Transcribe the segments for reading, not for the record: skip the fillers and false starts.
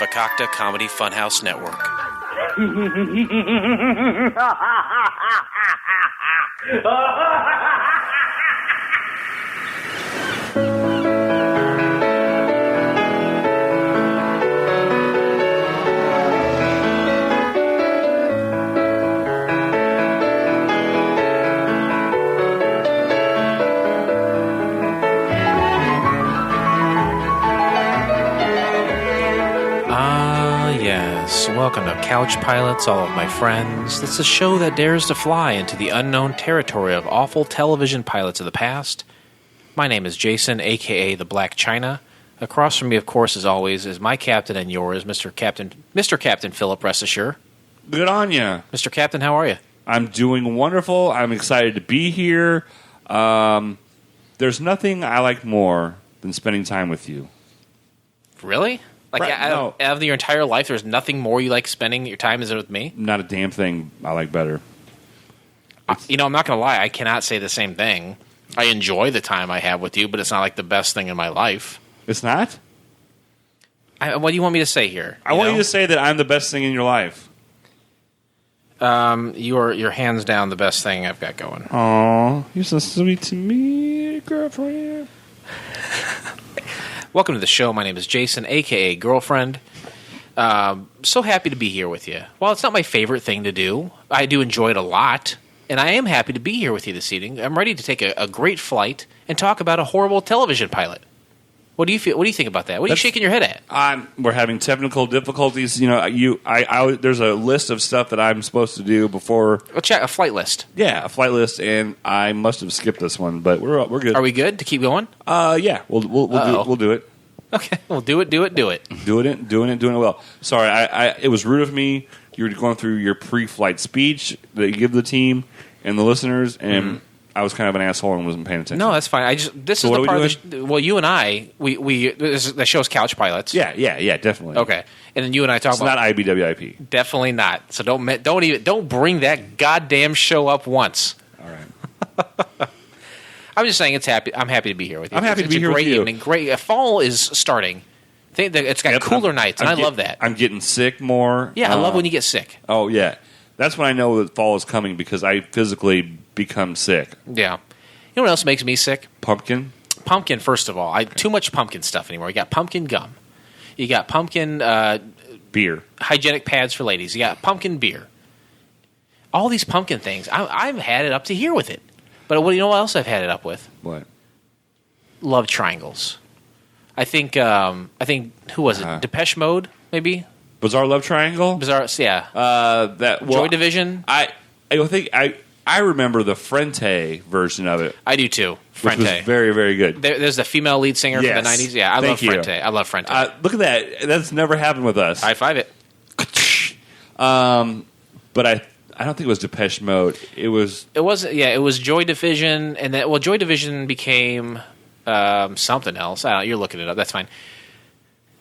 Fakakta Comedy Funhouse Network. Welcome to Couch Pilots, all of my friends. It's a show that dares to fly into the unknown territory of awful television pilots of the past. My name is Jason, a.k.a. the Black China. Across from me, of course, as always, is my captain and yours, Mr. Captain Philip, rest assured. Good on ya. Mr. Captain, how are you? I'm doing wonderful. I'm excited to be here. There's nothing I like more than spending time with you. Really? Like, Right, out of your entire life, there's nothing more you like spending your time with me? Not a damn thing I like better. I'm not going to lie. I cannot say the same thing. I enjoy the time I have with you, but it's not like the best thing in my life. It's not? What do you want me to say here? I want you to say that I'm the best thing in your life. You're hands down the best thing I've got going. Aw, you're so sweet to me, girlfriend. Welcome to the show. My name is Jason, a.k.a. Girlfriend. So happy to be here with you. While it's not my favorite thing to do, I do enjoy it a lot, and I am happy to be here with you this evening. I'm ready to take a great flight and talk about a horrible television pilot. What do you feel? What do you think about that? What are you shaking your head at? We're having technical difficulties. There's a list of stuff that I'm supposed to do before. A flight list. Yeah, a flight list, and I must have skipped this one, but we're good. Are we good to keep going? Yeah, we'll do it. Okay, we'll do it. Doing it well. Sorry, it was rude of me. You were going through your pre-flight speech that you give the team and the listeners, and I was kind of an asshole and wasn't paying attention. No, that's fine. This is the part of the well, you and I, the show's Couch Pilots. Yeah, definitely. Okay, and then you and I talk about not IBWIP. Definitely not. So don't bring that goddamn show up once. All right. I'm just saying I'm happy to be here with you. I'm happy to be here with you. It's a great evening. Great. Fall is starting. It's got cooler nights, and I love that. I'm getting sick more. Yeah, I love when you get sick. Oh, yeah. That's when I know that fall is coming because I physically become sick. Yeah. You know what else makes me sick? Pumpkin. Pumpkin, first of all. Too much pumpkin stuff anymore. You got pumpkin gum. You got pumpkin beer. Hygienic pads for ladies. You got pumpkin beer. All these pumpkin things. I've had it up to here with it. But you know what else I've had it up with? What? Love triangles. I think who was it? Depeche Mode, maybe? Bizarre Love Triangle? Bizarre, yeah. Joy Division? I think I remember the Frente version of it. I do too. Frente. Which was very, very good. There's the female lead singer from the 90s. Yeah, I love Frente. I love Frente. Look at that. That's never happened with us. High five it. But I don't think it was Depeche Mode. It was Joy Division, and then Joy Division became something else. I don't know, you're looking it up. That's fine.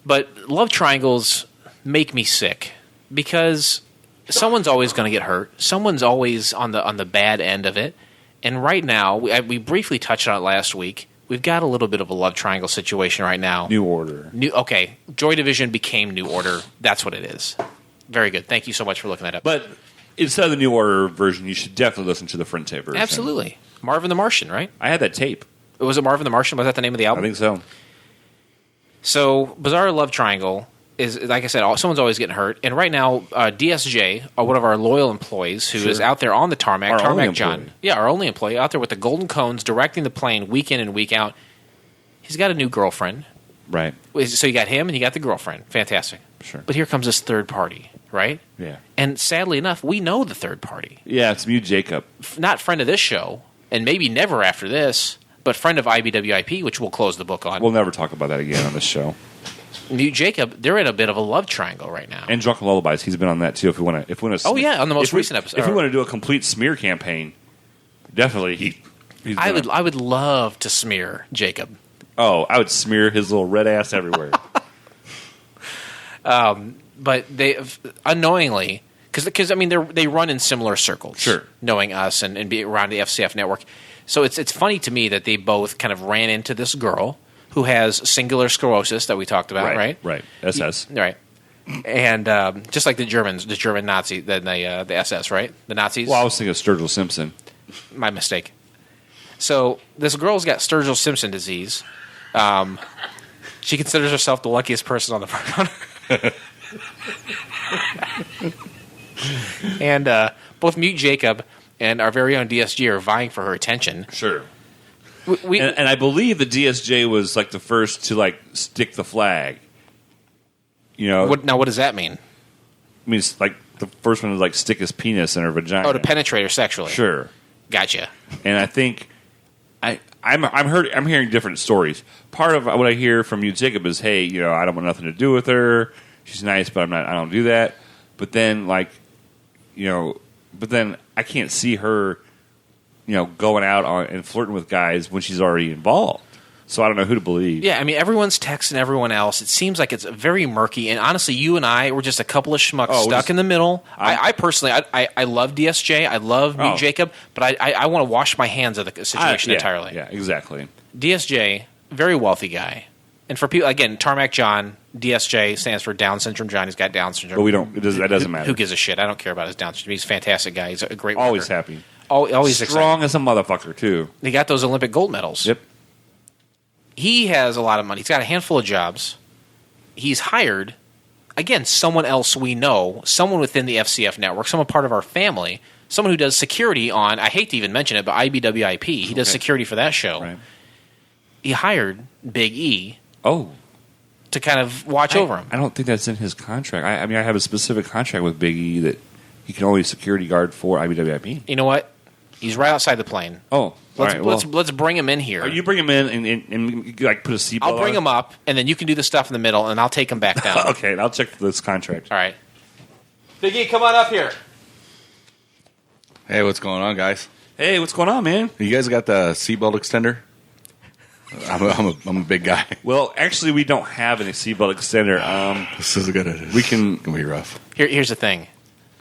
But love triangles make me sick because someone's always going to get hurt. Someone's always on the bad end of it. And right now, we briefly touched on it last week. We've got a little bit of a love triangle situation right now. New Order. Okay, Joy Division became New Order. That's what it is. Very good. Thank you so much for looking that up. But instead of the New Order version, you should definitely listen to the Frente version. Absolutely. Marvin the Martian, right? I had that tape. Was it Marvin the Martian? Was that the name of the album? I think so. So, Bizarre Love Triangle is, like I said, someone's always getting hurt. And right now, DSJ, one of our loyal employees who is out there on the tarmac, Tarmac John. Yeah, our only employee, out there with the golden cones, directing the plane week in and week out. He's got a new girlfriend. Right. So you got him and you got the girlfriend. Fantastic. Sure. But here comes this third party, right? Yeah. And sadly enough, we know the third party. Yeah, it's Mute Jacob. Not friend of this show, and maybe never after this, but friend of IBWIP, which we'll close the book on. We'll never talk about that again on this show. Mute Jacob, they're in a bit of a love triangle right now. And Drunken Lullabies, he's been on that too. If we want to, oh yeah, on the most recent episode. If we want to do a complete smear campaign, definitely he's. I would love to smear Jacob. Oh, I would smear his little red ass everywhere. But they unknowingly, because I mean they run in similar circles. Sure, knowing us and be around the FCF network. So it's funny to me that they both kind of ran into this girl who has singular sclerosis that we talked about, right? Right. SS. Right. And just like the German Nazi, the SS, right? The Nazis. Well, I was thinking of Sturgill Simpson. My mistake. So this girl's got Sturgill Simpson disease. She considers herself the luckiest person on the planet. And both Mute Jacob and our very own DSG are vying for her attention. Sure. And I believe the DSJ was like the first to like stick the flag. You know. What does that mean? I mean, it's like the first one to like stick his penis in her vagina. Oh, to penetrate her sexually. Sure. Gotcha. And I think I'm hearing different stories. Part of what I hear from you, Jacob, is, hey, you know, I don't want nothing to do with her. She's nice, but I don't do that. But then, like, you know, I can't see her, you know, going out and flirting with guys when she's already involved. So I don't know who to believe. Yeah, I mean, everyone's texting everyone else. It seems like it's very murky. And honestly, you and I were just a couple of schmucks stuck in the middle. I personally, I love DSJ. I love Mute Jacob. But I want to wash my hands of the situation entirely. Yeah, exactly. DSJ, very wealthy guy. And for people, again, Tarmac John, DSJ stands for Down Syndrome John. He's got Down syndrome. But we don't. That doesn't matter. Who gives a shit? I don't care about his Down syndrome. He's a fantastic guy. He's a great worker. Always happy. Always strong excited. as a motherfucker, too. He got those Olympic gold medals. Yep. He has a lot of money. He's got a handful of jobs. He's hired, again, someone else we know, someone within the FCF network, someone part of our family, someone who does security on, I hate to even mention it, but IBWIP. He does security for that show. Right. He hired Big E to kind of watch over him. I don't think that's in his contract. I mean, I have a specific contract with Big E that he can only security guard for IBWIP. You know what? He's right outside the plane. Oh, let's bring him in here. You bring him in and like put a seatbelt on? I'll bring him up, and then you can do the stuff in the middle, and I'll take him back down. Okay, and I'll check this contract. All right. Big E, come on up here. Hey, what's going on, guys? Hey, what's going on, man? You guys got the seatbelt extender? I'm a big guy. Well, actually, we don't have any seatbelt extender. This is good. We can be rough. Here's the thing.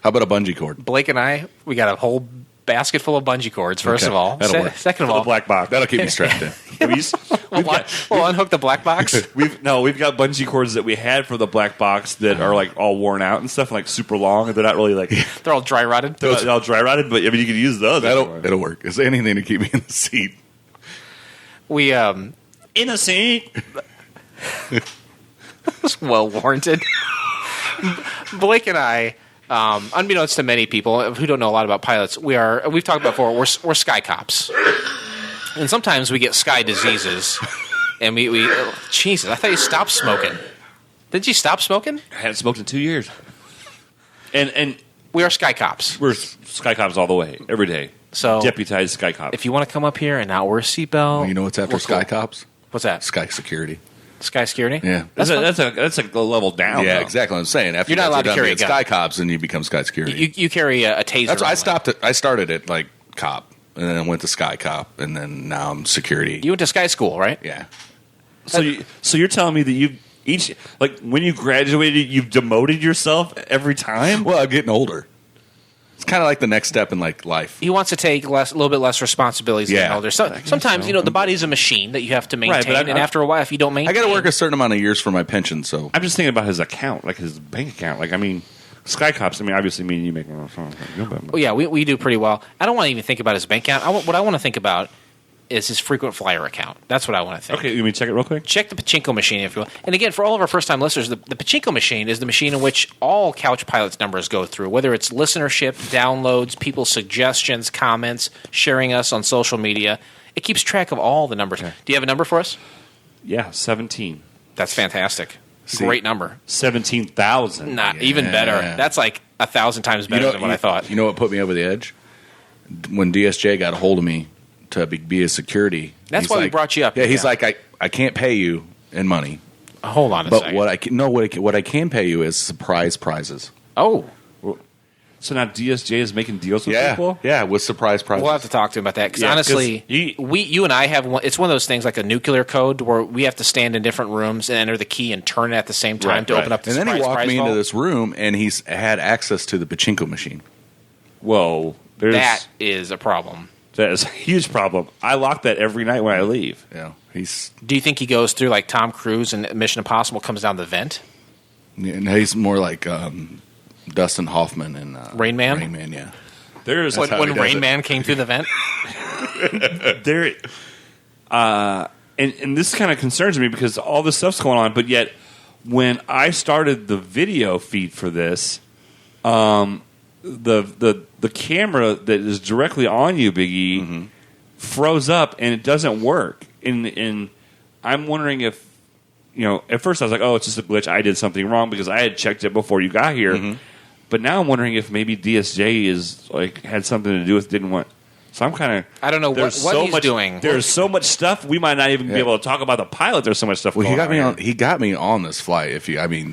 How about a bungee cord? Blake and I, we got a whole basket full of bungee cords, first of all. That'll work. Second of all, the black box. That'll keep me strapped in. we'll unhook the black box. We've got bungee cords that we had for the black box that are like all worn out and stuff, like super long, and they're not really like they're all dry rotted. They're all dry rotted, but I mean, you can use those. It'll work. It's anything to keep me in the seat. We in a seat. It's well warranted. Blake and I, unbeknownst to many people who don't know a lot about pilots, we've talked about before, we're sky cops. And sometimes we get sky diseases. And we Jesus, I thought you stopped smoking. Did you stop smoking? I hadn't smoked in 2 years. And we are sky cops. We're sky cops all the way, every day. So deputized sky cops. If you want to come up here and not wear a seatbelt, well, you know what's after sky cops? What's that? Sky security. Sky security? Yeah, that's a level down. Yeah, though. Exactly. What I'm saying after you're not allowed to carry a gun. Sky cops, and you become sky security. You carry a taser. That's why I started at like cop, and then I went to sky cop, and then now I'm security. You went to sky school, right? Yeah. So you're telling me that you each like when you graduated, you've demoted yourself every time? Well, I'm getting older. It's kind of like the next step in like life. He wants to take a little bit less responsibilities than older. Sometimes the body's a machine that you have to maintain, and after a while, if you don't maintain, I got to work a certain amount of years for my pension. So I'm just thinking about his account, like his bank account. Like I mean, Sky Cops. I mean, obviously, me and you make. Well, yeah, we do pretty well. I don't want to even think about his bank account. What I want to think about is his frequent flyer account. That's what I want to think. Okay, you mean check it real quick? Check the pachinko machine, if you will. And again, for all of our first-time listeners, the pachinko machine is the machine in which all Couch Pilots numbers go through, whether it's listenership, downloads, people's suggestions, comments, sharing us on social media. It keeps track of all the numbers. Okay. Do you have a number for us? Yeah, 17. That's fantastic. Great number. 17,000. Even better. That's like 1,000 times better than what I thought. You know what put me over the edge? When DSJ got a hold of me to be a security. That's why we brought you up. Yeah, he's like, I can't pay you in money. Hold on a second. But what I can pay you is surprise prizes. Oh. So now DSJ is making deals with people? Yeah, with surprise prizes. We'll have to talk to him about that because honestly, you and I have it's one of those things like a nuclear code where we have to stand in different rooms and enter the key and turn it at the same time to open up the and surprise then he walked me into vault. this room and he's had access to the pachinko machine. Whoa. That is a problem. That is a huge problem. I lock that every night when I leave. Yeah, Do you think he goes through like Tom Cruise and Mission Impossible comes down the vent? And he's more like Dustin Hoffman in Rain Man? Rain Man, yeah. There's When how he does Rain it. Man came through the vent? there, and this kind of concerns me because all this stuff's going on. But yet, when I started the video feed for this, the camera that is directly on you, Big E, froze up and it doesn't work. And I'm wondering if, at first I was like, oh, it's just a glitch. I did something wrong because I had checked it before you got here. But now I'm wondering if maybe DSJ is had something to do with didn't want. So I'm kind of. I don't know what he's doing. There's so much stuff we might not even be able to talk about the pilot. There's so much stuff. Well, going on. he got me on this flight.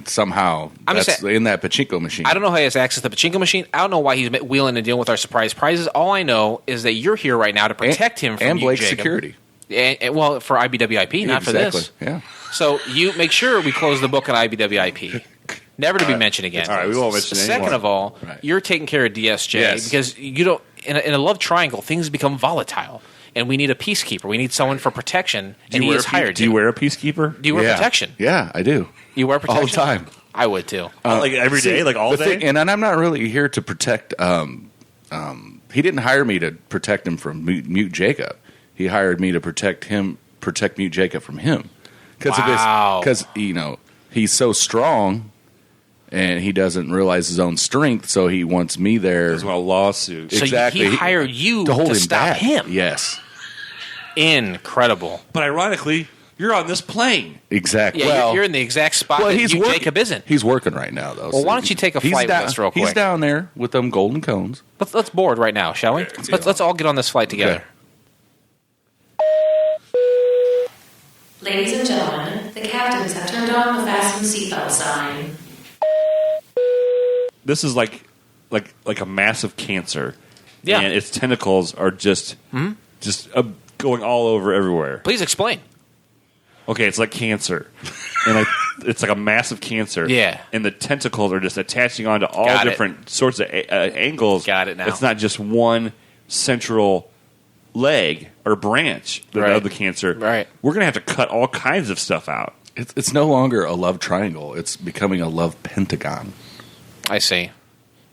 Somehow that's in that pachinko machine. I don't know how he has access to the pachinko machine. I don't know why he's wheeling and dealing with our surprise prizes. All I know is that you're here right now to protect him from and you, Blake's Jacob. security. And, well, for IBWIP, not for this. Yeah. So you make sure we close the book on IBWIP. Never to be mentioned again. All right, we won't mention it Second anymore. of all, you're taking care of DSJ because you don't. In a love triangle, things become volatile, and we need a peacekeeper. We need someone for protection, and he is hired. Do you wear a peacekeeper? Do you wear protection? Yeah, I do. You wear protection all the time. I would too. Like every day, like all day. And I'm not really here to protect. He didn't hire me to protect him from Mute Jacob. He hired me to protect Mute Jacob from him because he's so strong. And he doesn't realize his own strength, so he wants me there. There's a lawsuit. So exactly. he hired you to hold him stop back. him. Yes. Incredible. But ironically, you're on this plane. Exactly. Yeah, you're in the exact spot that Jacob isn't. He's working right now, though. Well, why don't you take a flight with us real quick? He's down there with them golden cones. Let's board right now, shall we? Let's all get on this flight together. Okay. Ladies and gentlemen, the captains have turned on the fasten seatbelt sign. This is like a massive cancer. Yeah. And its tentacles are just going all over everywhere. Please explain. Okay, it's like cancer. And it's like a massive cancer. Yeah. And the tentacles are just attaching onto all Got it. different sorts of angles. Got it now. It's not just one central leg or branch of the cancer. Right. We're going to have to cut all kinds of stuff out. It's no longer a love triangle. It's becoming a love pentagon. I see.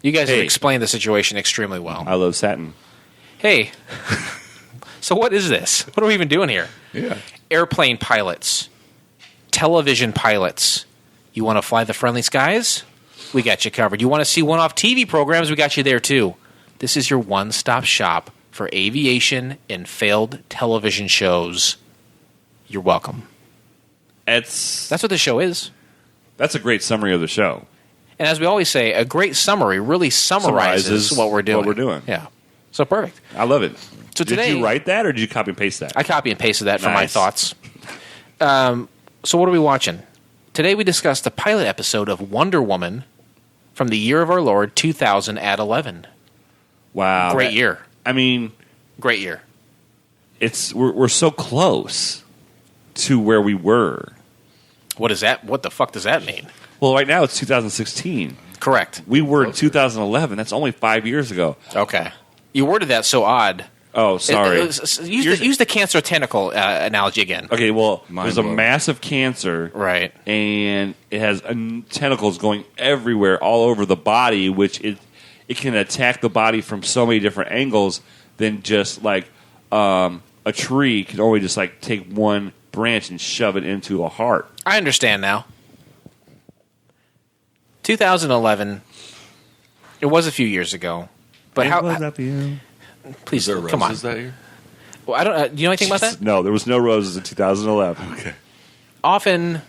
You guys have explained the situation extremely well. I love satin. Hey, so what is this? What are we even doing here? Yeah. Airplane pilots, television pilots. You want to fly the friendly skies? We got you covered. You want to see one-off TV programs? We got you there too. This is your one-stop shop for aviation and failed television shows. You're welcome. That's what the show is. a great summary of the show. And as we always say, a great summary really summarizes what we're doing. Yeah. So perfect. I love it. So today, did you write that or did you copy and paste that? I copy and pasted that for my Nice. thoughts. So what are we watching? Today we discussed the pilot episode of Wonder Woman from the year of our Lord 2000 at 11. Wow. Great year. I mean, Great year. we're so close to where we were. What is that? What the fuck does that mean? Well, right now it's 2016. Correct. We were in 2011. That's only 5 years ago. Okay. You worded that so odd. Oh, sorry. Use the cancer tentacle analogy again. Okay, well, Mind there's a blown. massive cancer, Right. and it has tentacles going everywhere, all over the body, which it can attack the body from so many different angles than just like a tree can only just like take one branch and shove it into a heart. I understand now. 2011. It was a few years ago, but please Is there come on. roses that year? Well, I don't. Do you know anything about that? No, there was no roses in 2011. Okay. Often,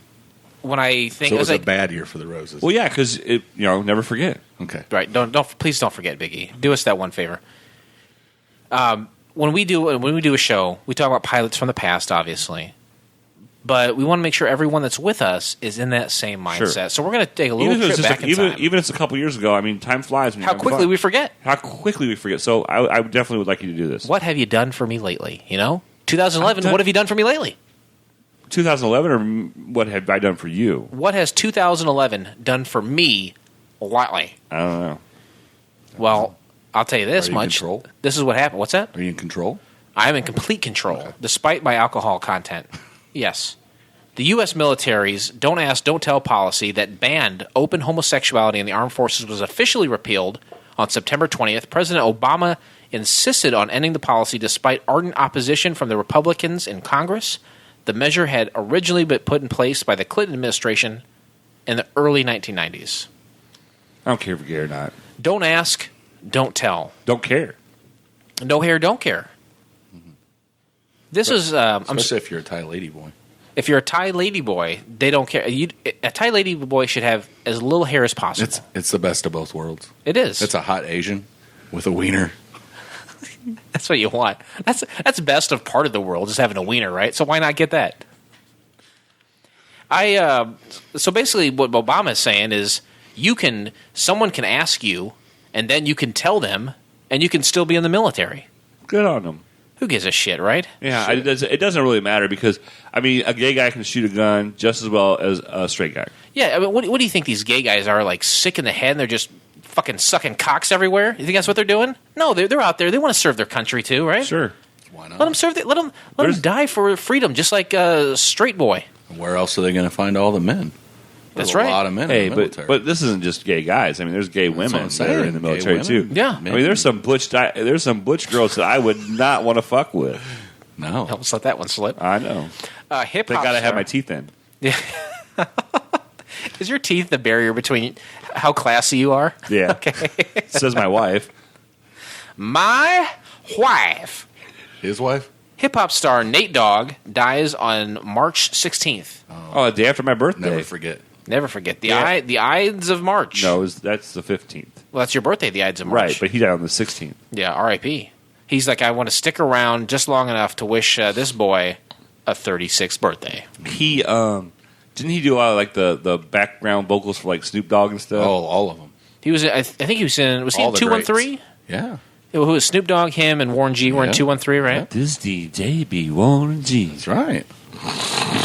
when I think So it was a like, bad year for the roses. Well, yeah, because never forget. Okay. right, please don't forget, Biggie. Do us that one favor. When we do a show, we talk about pilots from the past, obviously, but we want to make sure everyone that's with us is in that same mindset. Sure. So we're going to take a little Even if trip it's back in time. even if it's a couple years ago. I mean, time flies. When you're How having quickly fun. we forget. How quickly we forget. So I definitely would like you to do this. What have you done for me lately? 2011. What have you done for me lately? 2011, or what have I done for you? What has 2011 done for me lately? I don't know. Well, I'll tell you this Are you in much. control? This is what happened. What's that? Are you in control? I am in complete control, despite my alcohol content. Yes. The U.S. military's Don't Ask, Don't Tell policy that banned open homosexuality in the armed forces was officially repealed on September 20th. President Obama insisted on ending the policy despite ardent opposition from the Republicans in Congress. The measure had originally been put in place by the Clinton administration in the early 1990s. I don't care if you're gay or not. Don't ask, don't tell. Don't care. No hair, don't care. This is... Especially if you're a Thai lady boy. If you're a Thai lady boy, they don't care. A Thai lady boy should have as little hair as possible. It's the best of both worlds. It is. It's a hot Asian with a wiener. That's what you want. That's best of part of the world, just having a wiener, right? So why not get that? So basically what Obama is saying is someone can ask you, and then you can tell them, and you can still be in the military. Good on them. Who gives a shit, right? Yeah, it doesn't really matter because, I mean, a gay guy can shoot a gun just as well as a straight guy. Yeah, I mean, what do you think these gay guys are, like, sick in the head and they're just fucking sucking cocks everywhere? You think that's what they're doing? No, they're out there. They want to serve their country too, right? Sure. Why not? Let them serve. Let them die for freedom, just like a straight boy. Where else are they going to find all the men? There's That's right. a lot of men Hey, in the military. but this isn't just gay guys. I mean, there's gay women what that I'm are saying. in the Gay military women? too. Yeah. I mean, there's some butch girls that I would not want to fuck with. No. Let's let that one slip. I know. Hip They hop. gotta have my teeth in. Yeah. Is your teeth the barrier between how classy you are? Yeah. Okay. Says my wife. My wife. His wife? Hip hop star Nate Dogg dies on March 16th. Oh, the day after my birthday. Never forget. Never forget the Yeah. the Ides of March. No, that's the 15th. Well, that's your birthday, the Ides of March. Right, but he died on the 16th. Yeah, R.I.P. He's like, I want to stick around just long enough to wish this boy a 36th birthday. He didn't he do a lot of like the background vocals for like Snoop Dogg and stuff? Oh, all of them. He was. I think he was in. Was he All in the 213? Yeah. Who was Snoop Dogg? Him and Warren G were in Yeah. 213, right? This DJ be Warren G. That's right.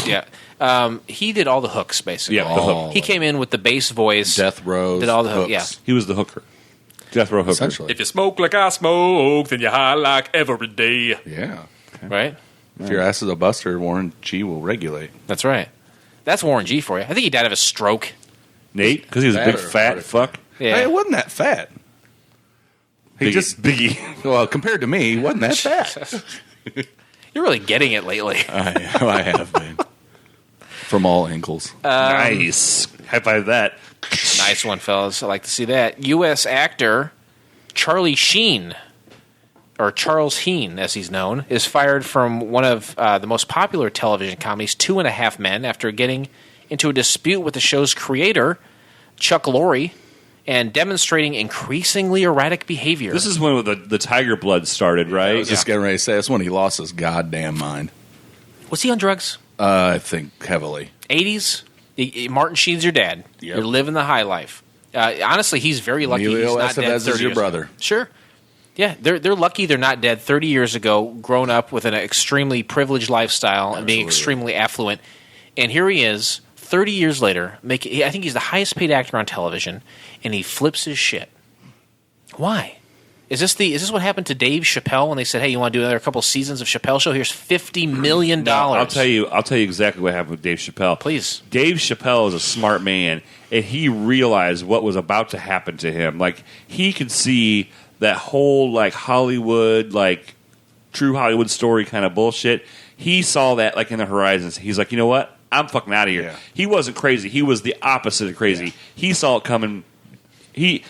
Yeah. He did all the hooks basically. Yeah, the hook. All He came in with the bass voice. Death rows. Did all the hooks. yeah. He was the hooker. Death Row hooker. Essentially. If you smoke like I smoke, then you high like every day. Yeah. Right. If your ass is a buster, Warren G will regulate. That's right. That's Warren G for you. I think he died of a stroke. Nate, because he was a big Fat or fat heart fuck. Yeah. Hey, it wasn't that fat. He Biggie. well, compared to me, he wasn't that fat. You're really getting it lately. I have been. From all angles. Nice. High five that. Nice one, fellas. I like to see that. U.S. actor Charlie Sheen, or Charles Heen, as he's known, is fired from one of the most popular television comedies, 2.5 Men, after getting into a dispute with the show's creator, Chuck Lorre, and demonstrating increasingly erratic behavior. This is when the tiger blood started, right? I was just getting ready to say, that's when he lost his goddamn mind. Was he on drugs? I think heavily. 80s? Martin Sheen's your dad. Yep. You're living the high life. Honestly, he's very lucky Emilio he's not dead Estevez is 30 your years brother. ago. Sure. Yeah, they're lucky they're not dead 30 years ago, grown up with an extremely privileged lifestyle and being extremely affluent. And here he is, 30 years later, I think he's the highest paid actor on television, and he flips his shit. Why? Is this what happened to Dave Chappelle when they said, "Hey, you want to do another couple seasons of Chappelle Show? Here's $50 million." No, I'll tell you exactly what happened with Dave Chappelle. Please. Dave Chappelle is a smart man, and he realized what was about to happen to him. Like, he could see that whole like Hollywood, like true Hollywood story kind of bullshit. He saw that like in the horizons. He's like, you know what? I'm fucking out of here. Yeah. He wasn't crazy. He was the opposite of crazy. Yeah. He saw it coming. He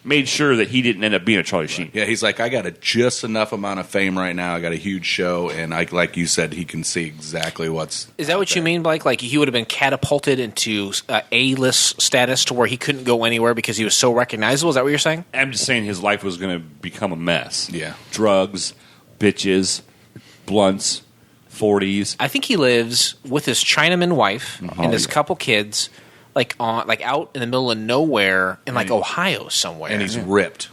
made sure that he didn't end up being a Charlie Sheen. Yeah, he's like, I got just enough amount of fame right now. I got a huge show, and like you said, he can see exactly what's. Is that what you mean, Blake? Like he would have been catapulted into A-list status to where he couldn't go anywhere because he was so recognizable? Is that what you're saying? I'm just saying his life was going to become a mess. Yeah. Drugs, bitches, blunts, 40s. I think he lives with his Chinaman wife and his yeah. couple kids, like out in the middle of nowhere in like Ohio somewhere. And he's ripped.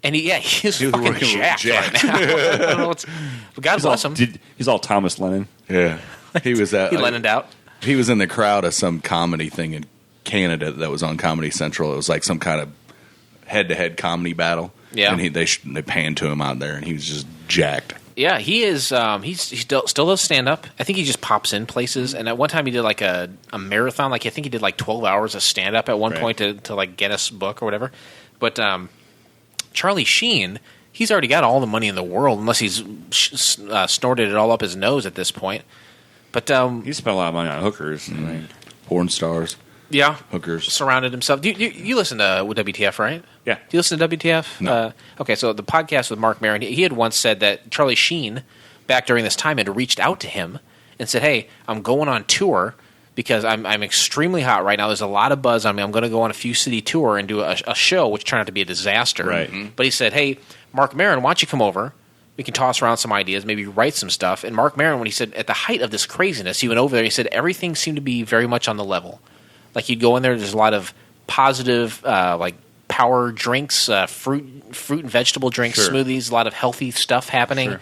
And he's He was fucking working with jacked Jack. right now. I don't know what's, but God bless him. He's all Thomas Lennon. Yeah, he was He Lennoned out. He was in the crowd of some comedy thing in Canada that was on Comedy Central. It was like some kind of head-to-head comedy battle. Yeah. And they panned to him out there, and he was just jacked. Yeah, he is. He still does stand up. I think he just pops in places. And at one time, he did like a marathon. Like I think he did like 12 hours of stand up at one point to like Guinness book or whatever. But Charlie Sheen, he's already got all the money in the world, unless he's snorted it all up his nose at this point. But he spent a lot of money on hookers, and porn stars. Yeah, hookers. Surrounded himself. You listen to WTF, right? Yeah. Do you listen to WTF? No. Okay, so the podcast with Mark Maron, he had once said that Charlie Sheen, back during this time, had reached out to him and said, "Hey, I'm going on tour because I'm extremely hot right now. There's a lot of buzz on me. I'm going to go on a few city tour and do a show, which turned out to be a disaster." Right. But he said, "Hey, Mark Maron, why don't you come over? We can toss around some ideas, maybe write some stuff." And Mark Maron, when he said at the height of this craziness, he went over there. He said everything seemed to be very much on the level. Like you'd go in there, there's a lot of positive, like power drinks, fruit and vegetable drinks, smoothies, a lot of healthy stuff happening. Sure.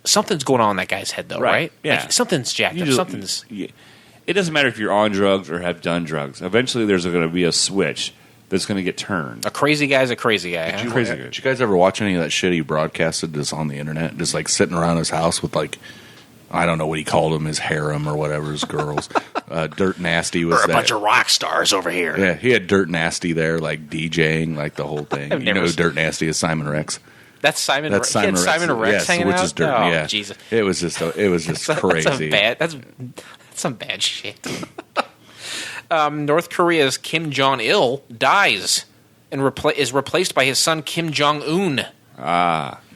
Something's going on in that guy's head, though, right? Yeah. Like, something's jacked up. Something's. It doesn't matter if you're on drugs or have done drugs. Eventually, there's going to be a switch that's going to get turned. A crazy guy's a crazy guy. Huh? Did you guys ever watch any of that shit he broadcasted that's on the internet? Just like sitting around his house with like, I don't know what he called them, his harem or whatever, his girls. Dirt Nasty was We're a bunch of rock stars over here. Yeah, he had Dirt Nasty there, like DJing, like the whole thing. You know who Dirt Nasty is? Simon Rex. That's Simon. That's Simon Rex. Simon Rex yes, hanging which out. is Dirt. Oh, yeah, Jesus! It was just crazy. That's some bad shit. North Korea's Kim Jong-il dies and is replaced by his son Kim Jong-un.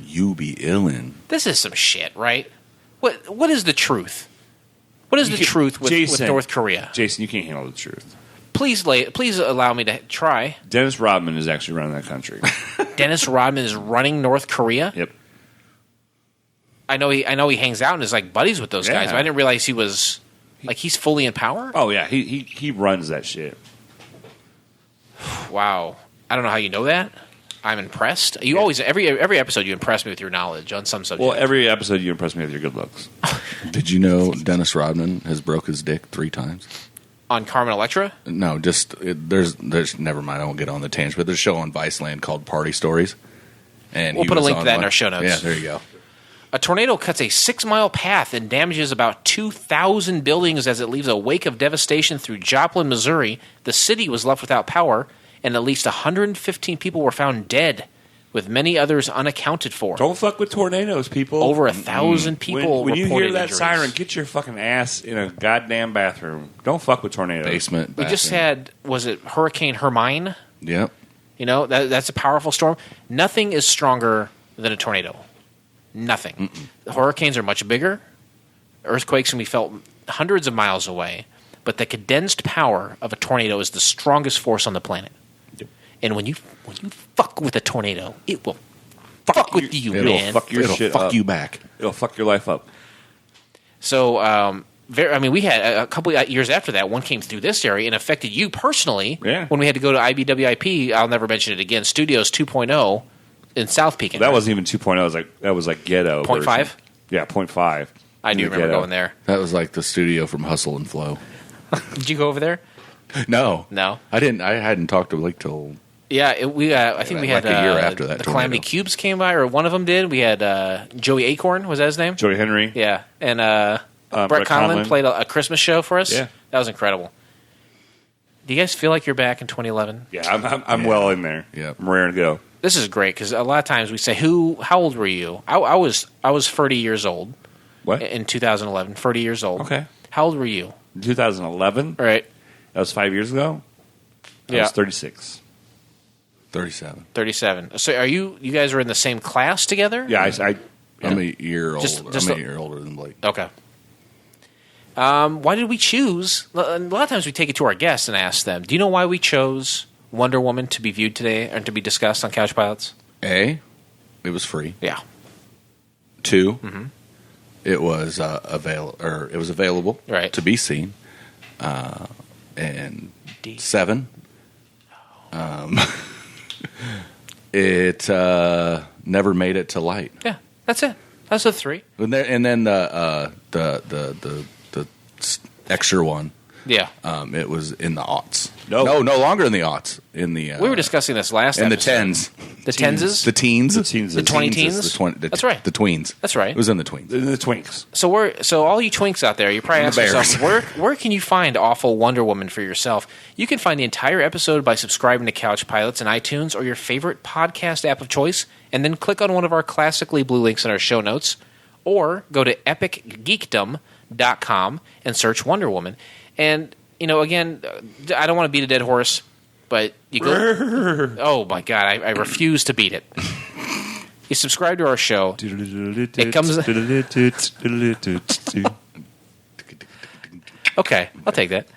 You be illin'. This is some shit, right? What is the truth? What is the truth with North Korea? Jason, you can't handle the truth. Please allow me to try. Dennis Rodman is actually running that country. Dennis Rodman is running North Korea? Yep. I know he hangs out and is like buddies with those guys, but I didn't realize he was like he's fully in power? Oh yeah, he runs that shit. Wow. I don't know how you know that. I'm impressed. You always every episode you impress me with your knowledge on some subject. Well, every episode you impress me with your good looks. Did you know Dennis Rodman has broke his dick 3 times? On Carmen Electra? No, there's never mind. I won't get on the tangent, but there's a show on Viceland called Party Stories, and we'll put a link to that in our show notes. Yeah, there you go. A tornado cuts a 6-mile path and damages about 2,000 buildings as it leaves a wake of devastation through Joplin, Missouri. The city was left without power, and at least 115 people were found dead, with many others unaccounted for. Don't fuck with tornadoes, people. Over 1,000 people when you hear that injuries. siren, get your fucking ass in a goddamn bathroom. Don't fuck with tornadoes. Basement. We just had, was it Hurricane Hermine? Yep. You know, that's a powerful storm. Nothing is stronger than a tornado. Nothing. The hurricanes are much bigger. Earthquakes can be felt hundreds of miles away. But the condensed power of a tornado is the strongest force on the planet. And when you fuck with a tornado, it will fuck with you, man. It'll fuck your shit up. Fuck you back. It'll fuck your life up. So, we had a couple of years after that, one came through this area and affected you personally. Yeah. When we had to go to IBWIP, I'll never mention it again, Studios 2.0 in South Pekin. That wasn't even 2.0. That was like ghetto. 0.5? Yeah, 0.5. I do remember going there. That was like the studio from Hustle and Flow. Did you go over there? No. I didn't. I hadn't talked to Blake till. Yeah, I think we had like a year after that the tornado. Calamity Cubes came by, or one of them did. We had Joey Acorn, was that his name? Joey Henry. Yeah, and Brett Conlon played a Christmas show for us. Yeah. That was incredible. Do you guys feel like you're back in 2011? Yeah, I'm well in there. Yeah, I'm raring to go. This is great because a lot of times we say, how old were you? I was 30 years old. What? In 2011, 30 years old. Okay. How old were you? 2011? All right. That was 5 years ago? I was 36. 37. 37. So you guys were in the same class together? Yeah, I'm a year Just I'm a year older than Blake. Okay. Why did we choose? A lot of times we take it to our guests and ask them, do you know why we chose Wonder Woman to be viewed today and to be discussed on Couch Pilots? A, it was free. Yeah. 2, it was available Right. to be seen. And 7, it never made it to light. Yeah, that's it. That's the 3. And then the extra one Yeah. It was in the aughts. No. No longer in the aughts. In the We were discussing this last in the episode. tens. The tenses? The teens. The teens. The 20 teens? That's right. The tweens. That's right. It was in the tweens. The Twinks. So all you twinks out there, you probably ask The bears. yourself, where can you find Awful Wonder Woman for yourself? You can find the entire episode by subscribing to Couch Pilots in iTunes or your favorite podcast app of choice, and then click on one of our classically blue links in our show notes, or go to epicgeekdom.com and search Wonder Woman. And, again, I don't want to beat a dead horse, but you go... Oh, my God, I refuse to beat it. You subscribe to our show. It comes... Okay, I'll take that.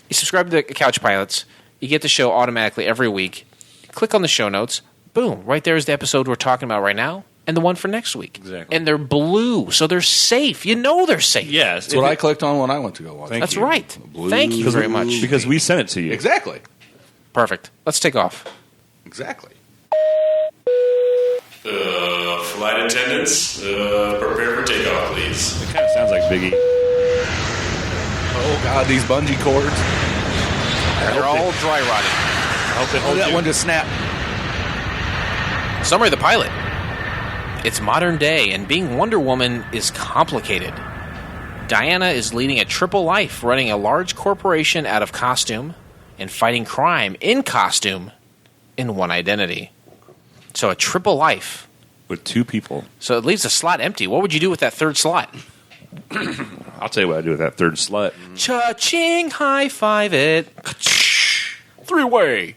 You subscribe to Couch Pilots. You get the show automatically every week. Click on the show notes. Boom, right there is the episode we're talking about right now and the one for next week. Exactly. And they're blue, so they're safe. They're safe. Yes. That's what I clicked on when I went to go watch it. That's right. Thank you very much. Because we sent it to you. Exactly. Perfect. Let's take off. Exactly. Flight attendants, prepare for takeoff, please. It kind of sounds like Biggie. Oh, God, these bungee cords. They're all dry rotted. I hope they Oh, hold that you. one just snapped. Summary of the pilot. It's modern day, and being Wonder Woman is complicated. Diana is leading a triple life, running a large corporation out of costume and fighting crime in costume in one identity. So a triple life. With two people. So it leaves a slot empty. What would you do with that third slot? I'll tell you what I do with that third slut. Cha-ching, high five it. Three-way.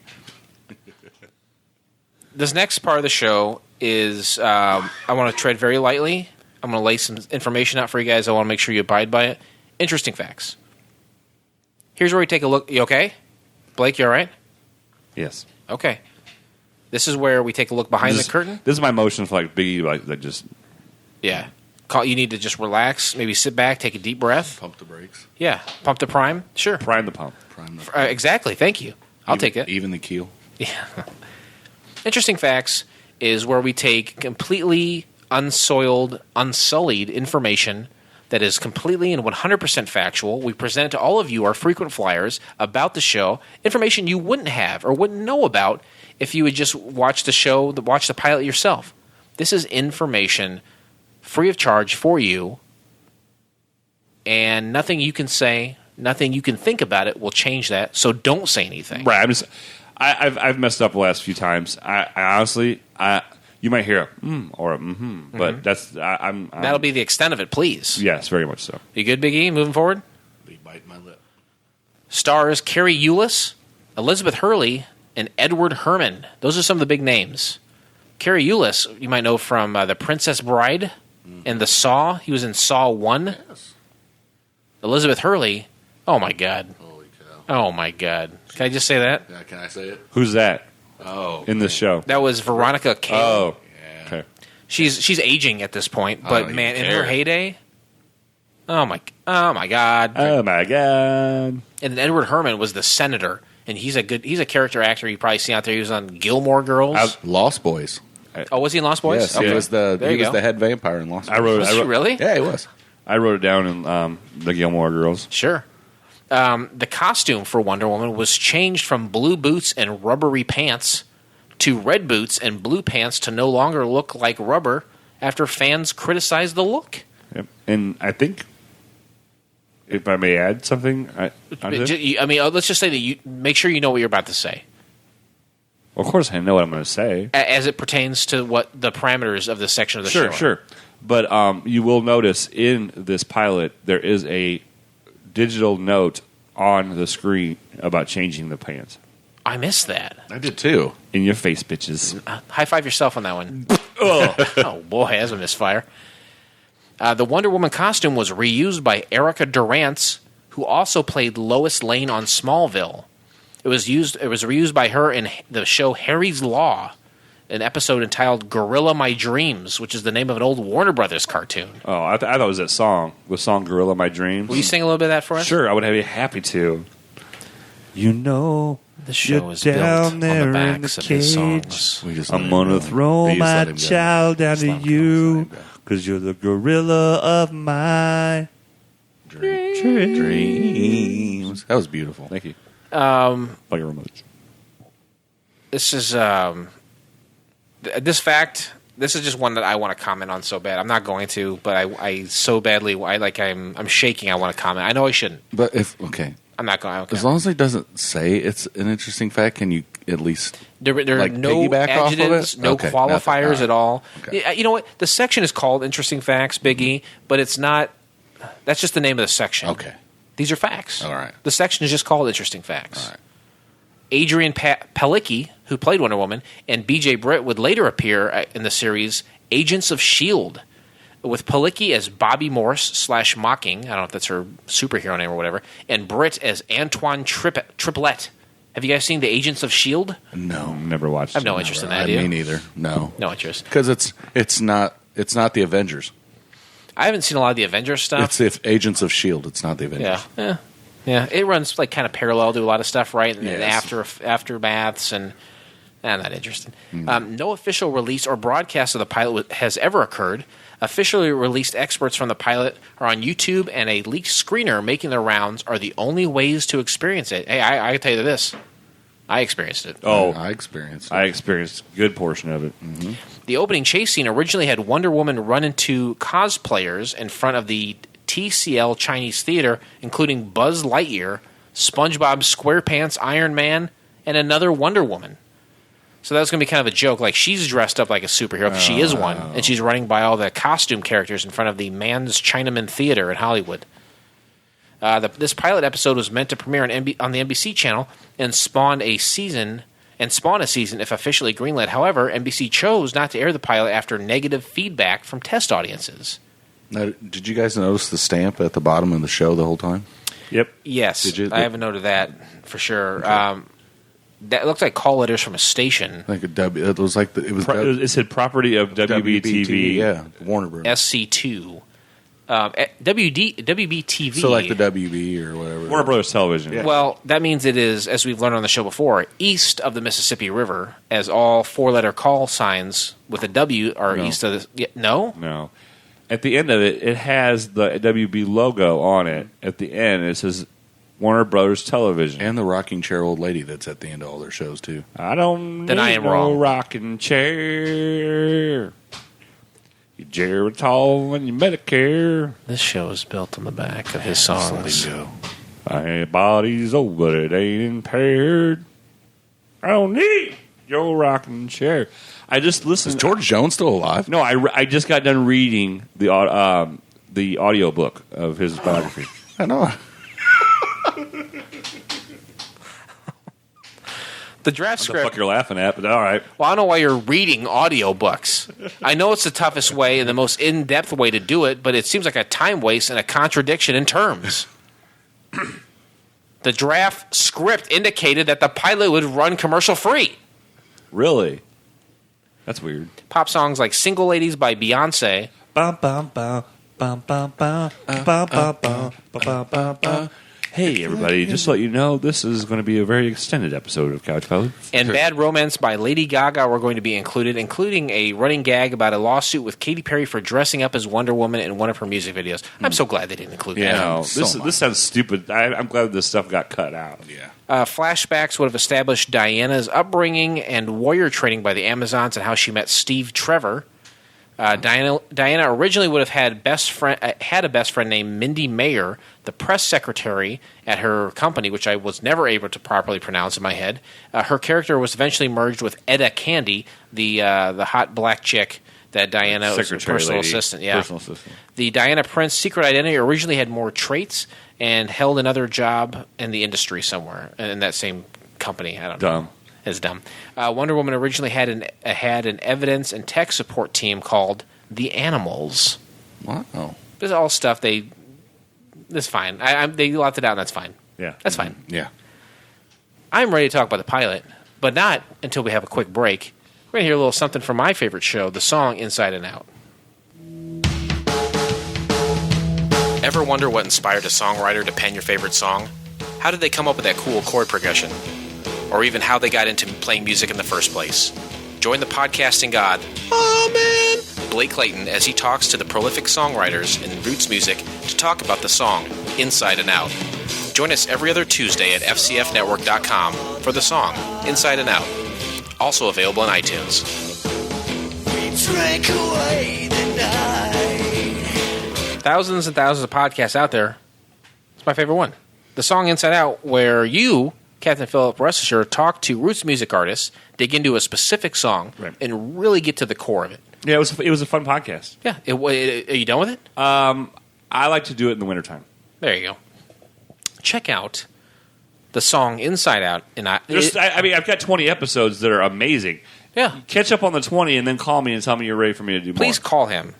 This next part of the show is, I want to tread very lightly. I'm going to lay some information out for you guys. I want to make sure you abide by it. Interesting facts. Here's where we take a look. You okay? Blake, you all right? Yes. Okay. This is where we take a look behind the curtain. This is my motion for like Biggie, like that just. Yeah. You need to just relax, maybe sit back, take a deep breath. Pump the brakes. Yeah. Pump the prime. Sure. Prime the pump. Prime the Exactly. Thank you. I'll take it. Even the keel. Yeah. Interesting facts is where we take completely unsoiled, unsullied information that is completely and 100% factual. We present it to all of you, our frequent flyers, about the show, information you wouldn't have or wouldn't know about if you would just watch the show, watch the pilot yourself. This is information free of charge for you, and nothing you can say, nothing you can think about it will change that, so don't say anything. Right. I've messed up the last few times. I honestly, you might hear a or a but that's I'm That'll be the extent of it, please. yes, very much so. You good, Big E? Moving forward? Be biting my lip. Stars Carrie Eulis, Elizabeth Hurley, and Edward Herrmann. Those are some of the big names. Carrie Eulis, you might know from The Princess Bride and The Saw. He was in Saw 1. Yes. Elizabeth Hurley, oh my God. Holy cow. Oh my God. Can I just say that? Yeah, can I say it? Who's that Oh. in this show? That was Veronica Cale. Oh, Yeah. okay. She's aging at this point, I but don't man, even in her care. heyday, oh my God. Oh my God. And then Edward Herrmann was the senator, and he's a character actor you probably see out there. He was on Gilmore Girls. Lost Boys. Oh, was he in Lost Boys? Yes, Okay. he was the There you go. head vampire in Lost Boys. Was she really? Yeah, he was. I wrote it down in the Gilmore Girls. Sure. The costume for Wonder Woman was changed from blue boots and rubbery pants to red boots and blue pants to no longer look like rubber after fans criticized the look. Yep. And I think, if I may add something, Let's just say that you make sure you know what you're about to say, of course I know what I'm going to say. as it pertains to what the parameters of this section of the show are. Sure. But you will notice in this pilot there is a digital note on the screen about changing the pants. I missed that. I did too. In your face, bitches. High five yourself on that one. Oh boy, that's a misfire. The Wonder Woman costume was reused by Erica Durance, who also played Lois Lane on Smallville. It was reused by her in the show Harry's Law, an episode entitled "Gorilla My Dreams," which is the name of an old Warner Brothers cartoon. Oh, I thought it was that song. The song "Gorilla My Dreams." Will you sing a little bit of that for us? Sure, I would be happy to. You know, The show is you're built down on there the in backs the of his cage. songs. We just let I'm him gonna go. throw We just my let him go. child down to Stop you calling him. because you're the gorilla of my Dreams. That was beautiful. Thank you. Um, Like a remote. This is this fact. This is just one that I want to comment on so bad. I'm not going to, but I so badly. I'm shaking. I want to comment. I know I shouldn't. But okay, I'm not going. Okay. as long as it doesn't say it's an interesting fact, can you at least There are like no piggyback off of adjectives, it? no Okay, qualifiers nothing. at all. Okay. Yeah, you know what? The section is called Interesting Facts, Biggie, but it's not. That's just the name of the section. Okay. These are facts. All right. The section is just called Interesting Facts. All right. Adrian Palicki, who played Wonder Woman, and B.J. Britt would later appear in the series Agents of S.H.I.E.L.D., with Palicki as Bobby Morse / Mocking, I don't know if that's her superhero name or whatever, and Britt as Antoine Triplette. Have you guys seen the Agents of S.H.I.E.L.D.? No. Never watched. I have no it. interest in that, do you? Me neither. No. No interest. Because it's not the Avengers. I haven't seen a lot of the Avengers stuff. It's if Agents of S.H.I.E.L.D. It's not the Avengers. Yeah. It runs like kind of parallel to a lot of stuff, right? And Yes. aftermaths and not interested. No official release or broadcast of the pilot has ever occurred. Officially released excerpts from the pilot are on YouTube, and a leaked screener making their rounds are the only ways to experience it. Hey, I can tell you this. I experienced it. Oh, I experienced it. I experienced a good portion of it. Mm-hmm. The opening chase scene originally had Wonder Woman run into cosplayers in front of the TCL Chinese Theater, including Buzz Lightyear, SpongeBob SquarePants, Iron Man, and another Wonder Woman. So that was going to be kind of a joke. Like, she's dressed up like a superhero because she is one, and she's running by all the costume characters in front of the Mann's Chinaman Theater in Hollywood. This pilot episode was meant to premiere on the NBC channel and spawn a season if officially greenlit. However, NBC chose not to air the pilot after negative feedback from test audiences. Now, did you guys notice the stamp at the bottom of the show the whole time? Yep. Yes, Did you? I have a note of that for sure. That looks like call letters from a station. Like it was like It said property of WBTV. Yeah, Warner Bros. SC2. WBTV. So like the WB or whatever. Warner Brothers Television. Yeah. Well, that means it is, as we've learned on the show before, east of the Mississippi River, as all four-letter call signs with a W are east of the... Yeah, no? No. At the end of it, it has the WB logo on it. At the end, it says Warner Brothers Television. And the rocking chair old lady that's at the end of all their shows, too. I don't Then need I am no wrong. rocking chair. You Geritol and your Medicare. This show is built on the back of his songs. My body's old, but it ain't impaired. I don't need your rocking chair. I just listened. Is George Jones still alive? No, I just got done reading the audio book of his biography. I know. The draft What the script... fuck you're laughing at, but all right. Well, I don't know why you're reading audiobooks. I know it's the toughest way and the most in-depth way to do it, but it seems like a time waste and a contradiction in terms. The draft script indicated that the pilot would run commercial-free. Really? That's weird. Pop songs like Single Ladies by Beyonce. Bum, bum, bum, bum, bum, bum, bum, bum, bum, bum, bum, bum. Hey, everybody, just to let you know, this is going to be a very extended episode of Couch Pilot. And Bad Romance by Lady Gaga were going to be included, including a running gag about a lawsuit with Katy Perry for dressing up as Wonder Woman in one of her music videos. I'm so glad they didn't include that. No, so this much. this sounds stupid. I'm glad this stuff got cut out. Yeah. Flashbacks would have established Diana's upbringing and warrior training by the Amazons and how she met Steve Trevor. Diana originally would have had a best friend named Mindy Mayer, the press secretary at her company, which I was never able to properly pronounce in my head. Her character was eventually merged with Etta Candy, the hot black chick that Diana was her Secretary personal lady. assistant. Yeah, Personal assistant. The Diana Prince secret identity originally had more traits and held another job in the industry somewhere in that same company. I don't know. Dumb. It's dumb. Wonder Woman originally had an evidence and tech support team called the Animals. Wow. This is all stuff that's fine. They left it out, and that's fine. Yeah. That's fine. Yeah. I'm ready to talk about the pilot, but not until we have a quick break. We're going to hear a little something from my favorite show, the song Inside and Out. Ever wonder what inspired a songwriter to pen your favorite song? How did they come up with that cool chord progression? Or even how they got into playing music in the first place? Join the podcasting god, Blake Clayton, as he talks to the prolific songwriters in roots music to talk about the song Inside and Out. Join us every other Tuesday at fcfnetwork.com for the song Inside and Out. Also available on iTunes. We drank away the night. Thousands and thousands of podcasts out there. It's my favorite one. The song Inside Out, where you, Captain Philip Restisher, talk to roots music artists, dig into a specific song, and really get to the core of it. Yeah, it was a fun podcast. Yeah. Are you done with it? I like to do it in the wintertime. There you go. Check out the song Inside Out. And I've got 20 episodes that are amazing. Yeah. Catch up on the 20 and then call me and tell me you're ready for me to do more. Please call him.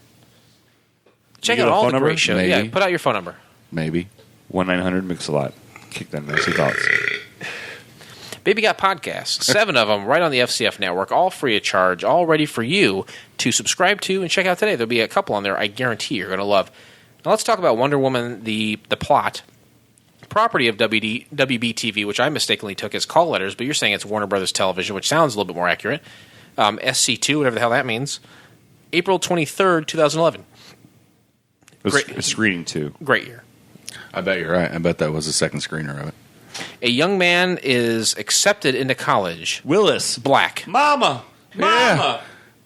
Check You out got a all phone the number? great shows. Maybe. Yeah, put out your phone number. Maybe. 1-900-MIX-A-LOT. Kick that nasty thoughts. Baby Got Podcasts. 7 of them right on the FCF network, all free of charge, all ready for you to subscribe to and check out today. There'll be a couple on there I guarantee you're going to love. Now let's talk about Wonder Woman, the plot. Property of WB-TV, which I mistakenly took as call letters, but you're saying it's Warner Brothers Television, which sounds a little bit more accurate. SC2, whatever the hell that means. April 23rd, 2011. A screening, too. Great year. I bet you're right. I bet that was the second screener of it. A young man is accepted into college. Willis. Black. Mama.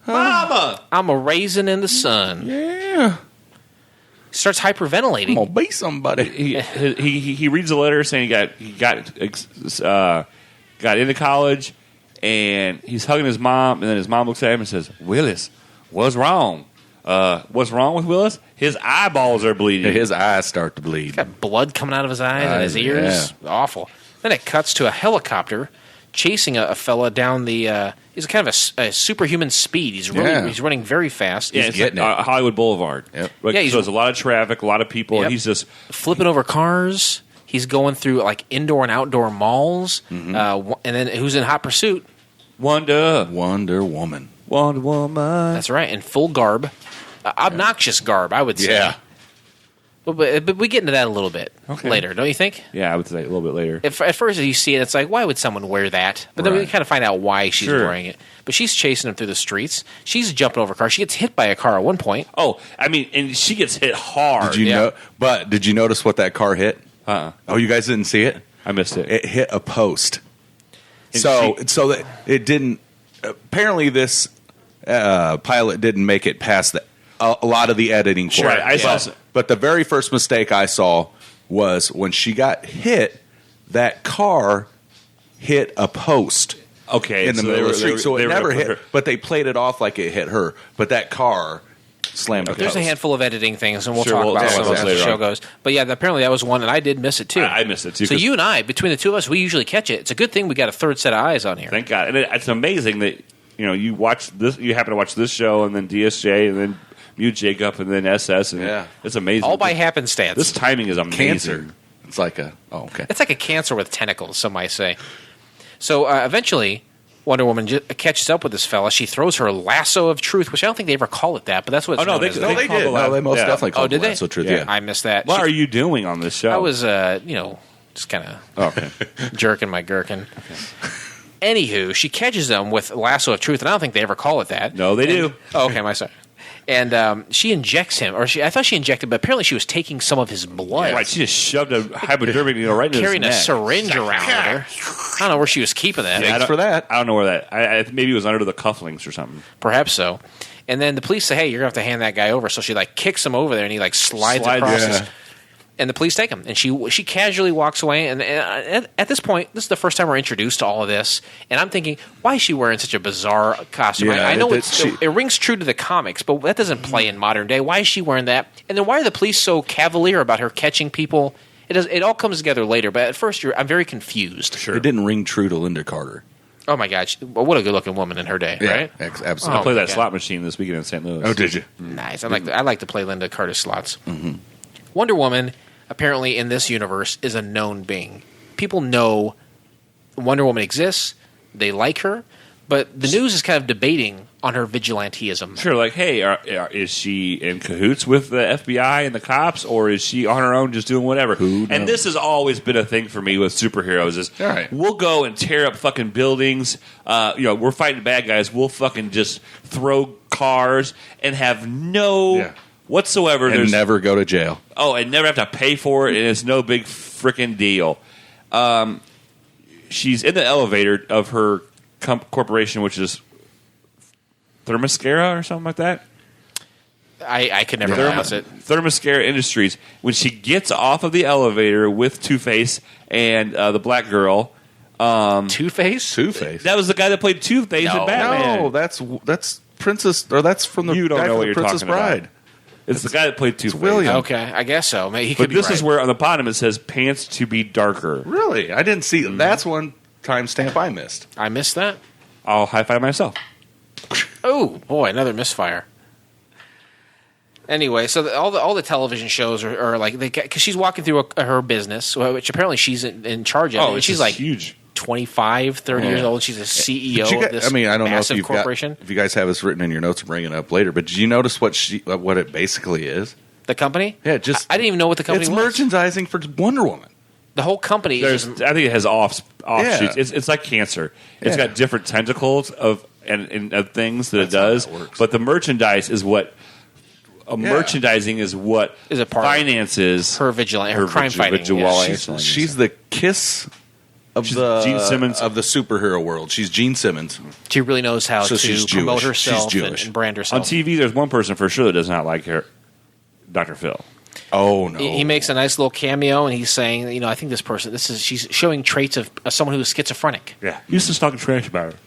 I'm a raisin in the sun. Yeah. Starts hyperventilating. I'm going to be somebody. He reads a letter saying he got into college, and he's hugging his mom, and then his mom looks at him and says, "Willis, what's wrong? What's wrong with Willis? His eyeballs are bleeding. His eyes start to bleed. Got blood coming out of his eyes and his ears. Yeah. Awful. Then it cuts to a helicopter chasing a fella down the. He's kind of a superhuman speed. He's running very fast. Yeah, He's it's getting like, Hollywood Boulevard. Yep. Like, Yeah, so there's a lot of traffic, a lot of people, and he's just flipping over cars. He's going through like indoor and outdoor malls. And then who's in hot pursuit? Wonder Woman. That's right, in full garb, obnoxious garb, I would say. Yeah. But we get into that a little bit later, don't you think? Yeah, I would say a little bit later. At first, you see it, it's like, why would someone wear that? But then we kind of find out why she's wearing it. But she's chasing him through the streets. She's jumping over cars. She gets hit by a car at one point. Oh, I mean, and she gets hit hard. Did you notice what that car hit? Uh-uh. Oh, you guys didn't see it? I missed it. It hit a post. And So that it didn't. Apparently, this pilot didn't make it past a lot of the editing for Right, it. But the very first mistake I saw was when she got hit, that car hit a post. Okay, in the so middle of the they street. were- So they it were never gonna put hit, her- but they played it off like it hit her. But that car slammed a There's post. a handful of editing things, and we'll Sure, talk we'll about talk some about of those as the later show on. goes. But yeah, apparently that was one, and I did miss it too. I missed it too. So 'cause you and I, between the two of us, we usually catch it. It's a good thing we got a third set of eyes on here. Thank God. And it's amazing that you watch this. You happen to watch this show, and then DSJ, and then Mute Jacob, and then SS, and it's amazing. All by happenstance. This timing is amazing. Cancer. It's like okay. It's like a cancer with tentacles, some might say. So eventually, Wonder Woman catches up with this fella. She throws her lasso of truth, which I don't think they ever call it that, but that's what it's known as. They did. No, they most definitely called did it they? Lasso Truth. Yeah. Yeah. I missed that. What are you doing on this show? I was, just kind of okay. jerking my gherkin. Anywho, she catches them with lasso of truth, and I don't think they ever call it that. No, they do. Oh, okay, my sorry. And she injects him, I thought she injected, but apparently she was taking some of his blood. Right, she just shoved a hypodermic needle right into Carrying a his neck. syringe around with her. I don't know where she was keeping that. Thanks for that. I don't know where that. I maybe it was under the cufflinks or something. Perhaps so. And then the police say, "Hey, you're gonna have to hand that guy over." So she kicks him over there, and he slides across. yeah. And the police take him, and she casually walks away. And at this point, this is the first time we're introduced to all of this, and I'm thinking, why is she wearing such a bizarre costume? Yeah, I know it rings true to the comics, but that doesn't play in modern day. Why is she wearing that? And then why are the police so cavalier about her catching people? It all comes together later, but at first I'm very confused. It didn't ring true to Linda Carter. Oh my God, what a good-looking woman in her day, right? Absolutely. I Oh, played my that God. slot machine this weekend in St. Louis. Oh, did you? Nice. I like to play Linda Carter slots. Mm-hmm. Wonder Woman, apparently in this universe, is a known being. People know Wonder Woman exists. They like her. But the news is kind of debating on her vigilanteism. Sure, like, hey, is she in cahoots with the FBI and the cops, or is she on her own just doing whatever? And this has always been a thing for me with superheroes is we'll go and tear up fucking buildings. We're fighting bad guys. We'll fucking just throw cars and have no whatsoever. And never go to jail. And never have to pay for it, and it's no big freaking deal. She's in the elevator of her corporation, which is Thermoscara or something like that. I could never pronounce it. Thermoscara Industries. When she gets off of the elevator with Two-Face and the black girl. Two-Face? Two-Face. That was the guy that played Two-Face in Batman. No, that's Princess, or that's from the You don't guy know from what the you're Princess talking Bride. about. It's the guy that played Two-Face. William. Okay, I guess so. He could But be this right. is where on the bottom it says pants to be darker. Really? I didn't see. That's one timestamp I missed. I missed that. I'll high-five myself. Oh, boy, another misfire. Anyway, so all the television shows are like, because she's walking through her business, which apparently she's in charge of. And she's like huge. 25, 30 years old. She's a CEO of this I don't know massive if corporation. if you guys have this written in your notes, bring it up later. But did you notice what it basically is? The company? Yeah, I didn't even know what the company it's was. merchandising for Wonder Woman. The whole company is I think it has offshoots. Yeah. It's like cancer. It's Yeah. got different tentacles of things that That's it how does. that works. But the merchandise is what merchandising is what Is a part finances her crime fighting. vigilante. She's the Kiss of She's the Gene Simmons. of the superhero world. She's Gene Simmons. She really knows how So to she's promote Jewish. She's herself Jewish. and brand On herself. TV, there's one person for sure that does not like her, Dr. Phil. Oh no! He makes a nice little cameo, and he's saying, I think this person, she's showing traits of someone who is schizophrenic. Yeah, used to talking trash about her.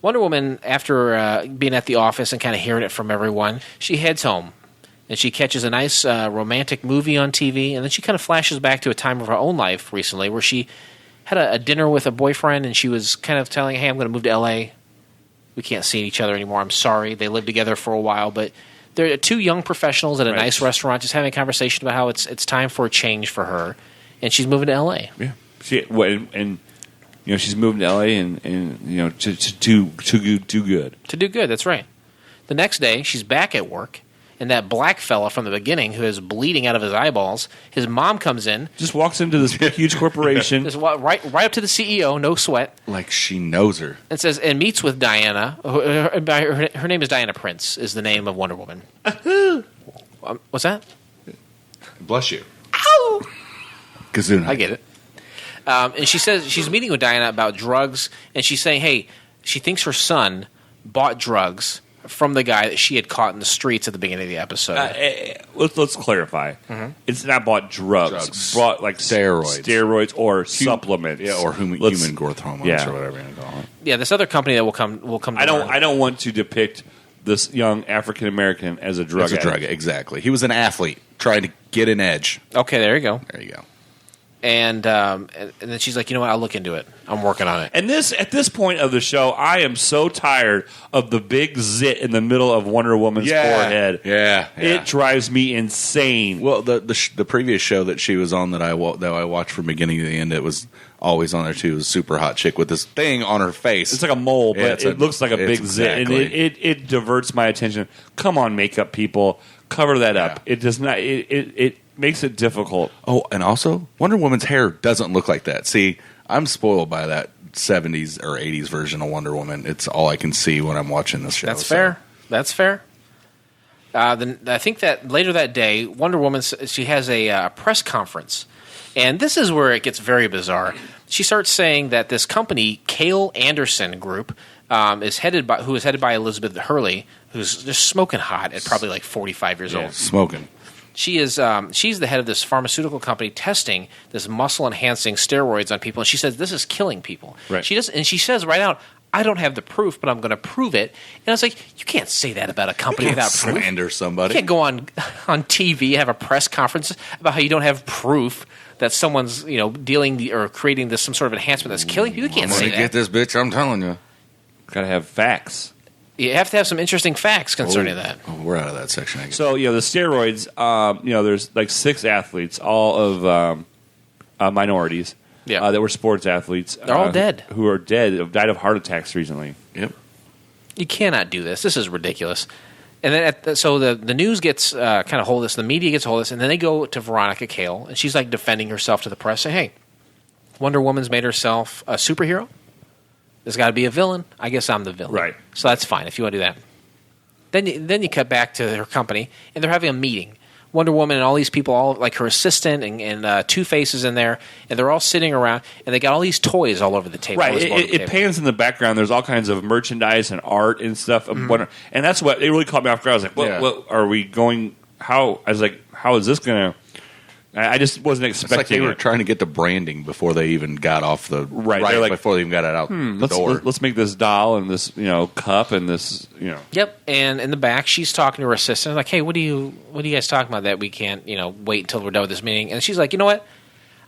Wonder Woman, after being at the office and kind of hearing it from everyone, she heads home. And she catches a nice romantic movie on TV, and then she kind of flashes back to a time of her own life recently where she had a dinner with a boyfriend, and she was kind of telling, hey, I'm going to move to L.A. We can't see each other anymore. I'm sorry. They lived together for a while, but they're two young professionals at a nice restaurant just having a conversation about how it's time for a change for her, and she's moving to L.A. Yeah, she's moving to L.A. and to do good. To do good, that's right. The next day, she's back at work, and that black fella from the beginning who is bleeding out of his eyeballs, his mom comes in. Just walks into this huge corporation. Just right up to the CEO, no sweat. Like she knows her. And meets with Diana. Her name is Diana Prince, is the name of Wonder Woman. What's that? Bless you. Ow! Kazuna. I get it. And she says she's meeting with Diana about drugs, and she's saying, hey, she thinks her son bought drugs from the guy that she had caught in the streets at the beginning of the episode. Let's clarify. Mm-hmm. It's not bought drugs. Bought like steroids or supplements. Yeah, or human growth hormones or whatever you call it. Yeah, this other company that will come. To I don't want to depict this young African American as a drug addict. Exactly. He was an athlete trying to get an edge. Okay, there you go. There you go. And then she's like, you know what? I'll look into it. I'm working on it. And at this point of the show, I am so tired of the big zit in the middle of Wonder Woman's forehead. Yeah, it drives me insane. Well, the previous show that she was on that I watched from beginning to the end, it was always on there too. It was a super hot chick with this thing on her face. It's like a mole, but it looks like a big zit, and it diverts my attention. Come on, makeup people, cover that up. It does not. It makes it difficult. Oh, and also, Wonder Woman's hair doesn't look like that. See, I'm spoiled by that 70s or 80s version of Wonder Woman. It's all I can see when I'm watching this show. That's fair. That's fair. Then I think that later that day, Wonder Woman, she has a press conference. And this is where it gets very bizarre. She starts saying that this company, Cale Anderson Group, is headed by Elizabeth Hurley, who's just smoking hot at probably like 45 years old. Smoking. She is she's the head of this pharmaceutical company testing this muscle enhancing steroids on people, and she says this is killing people. Right. She says right out, I don't have the proof, but I'm going to prove it. And I was like, you can't say that about a company without proof. Slander somebody. You can't go on TV, have a press conference about how you don't have proof that someone's dealing or creating some sort of enhancement that's killing people. You can't say that. Get this bitch. I'm telling you. Got to have facts. You have to have some interesting facts concerning that. Oh, we're out of that section, I guess. So, the steroids, there's like 6 athletes, all of minorities that were sports athletes. They're all dead. Who are dead, have died of heart attacks recently. Yep. You cannot do this. This is ridiculous. And then so the news gets kind of hold of this, the media gets hold of this, and then they go to Veronica Cale, and she's like defending herself to the press, saying, hey, Wonder Woman's made herself a superhero. There's got to be a villain. I guess I'm the villain. Right. So that's fine if you want to do that. Then you cut back to her company, and they're having a meeting. Wonder Woman and all these people, all like her assistant and Two-Face in there, and they're all sitting around, and they got all these toys all over the table. Right. It pans in the background. There's all kinds of merchandise and art and stuff. And that's what it really caught me off guard. I was like, what are we going? How? I was like, how is this going to? I just wasn't expecting. It's like they were trying to get the branding before they even got off the right before they even got it out the door. Let's make this doll and this cup and this Yep. And in the back, she's talking to her assistant like, "Hey, what are you guys talking about that we can't wait until we're done with this meeting?" And she's like, "You know what?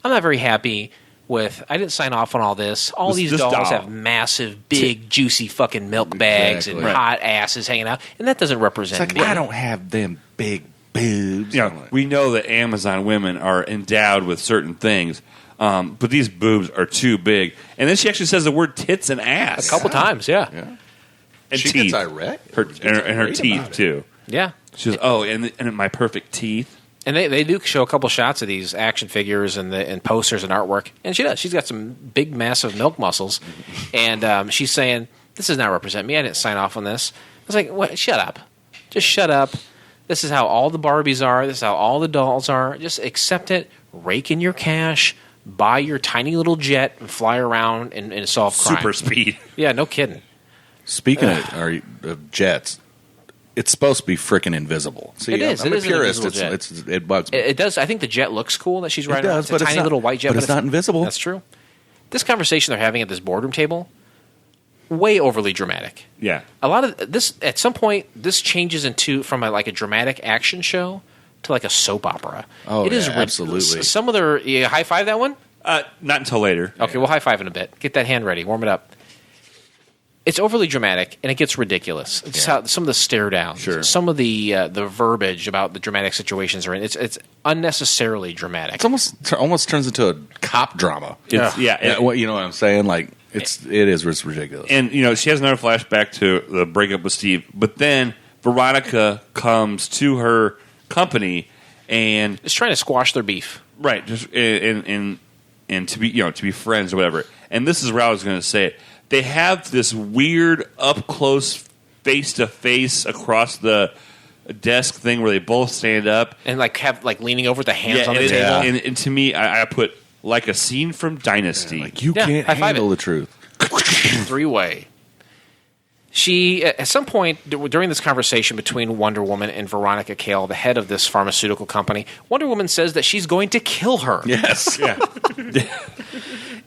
I'm not very happy with. I didn't sign off on all this. All these dolls have massive, big, juicy fucking milk bags and hot asses hanging out, and that doesn't represent me. I don't have them big boobs. We know that Amazon women are endowed with certain things, but these boobs are too big." And then she actually says the word tits and ass a couple times, yeah. And she teeth. gets irate. Her teeth too. Yeah. She goes, and my perfect teeth. And they do show a couple shots of these action figures and posters and artwork, and she does. She's got some big, massive milk muscles, and she's saying, "This does not represent me. I didn't sign off on this." I was like, "What? Shut up! Just shut up. This is how all the Barbies are. This is how all the dolls are. Just accept it. Rake in your cash. Buy your tiny little jet and fly around and solve crime. Super speed. Yeah, no kidding. Speaking of jets, it's supposed to be freaking invisible. See, It is. I'm It a is an purist. invisible jet. It bugs me. It does. I think the jet looks cool that she's riding around. does, It's a but it's tiny not- little white jet. but it's not invisible. That's true. This conversation they're having at this boardroom table, way overly dramatic. Yeah. A lot of this, at some point, this changes from a dramatic action show to like a soap opera. Oh, it is yeah, absolutely. Some of their high five that one. Not until later. Okay, we'll high five in a bit. Get that hand ready. Warm it up. It's overly dramatic and it gets ridiculous. It's how some of the stare downs, some of the verbiage about the dramatic situations are in. It's unnecessarily dramatic. It's almost turns into a cop drama. You know what I'm saying? Like it's ridiculous. And she has another flashback to the breakup with Steve, but then Veronica comes to her company and it's trying to squash their beef. Right, just and to be friends or whatever. And this is where I was going to say it. They have this weird up close, face to face across the desk thing where they both stand up and have leaning over with the hands on the table. And to me, I put like a scene from Dynasty. Like you can't handle the truth. 3-way. She, at some point during this conversation between Wonder Woman and Veronica Cale, the head of this pharmaceutical company, Wonder Woman says that she's going to kill her. Yes. Yeah.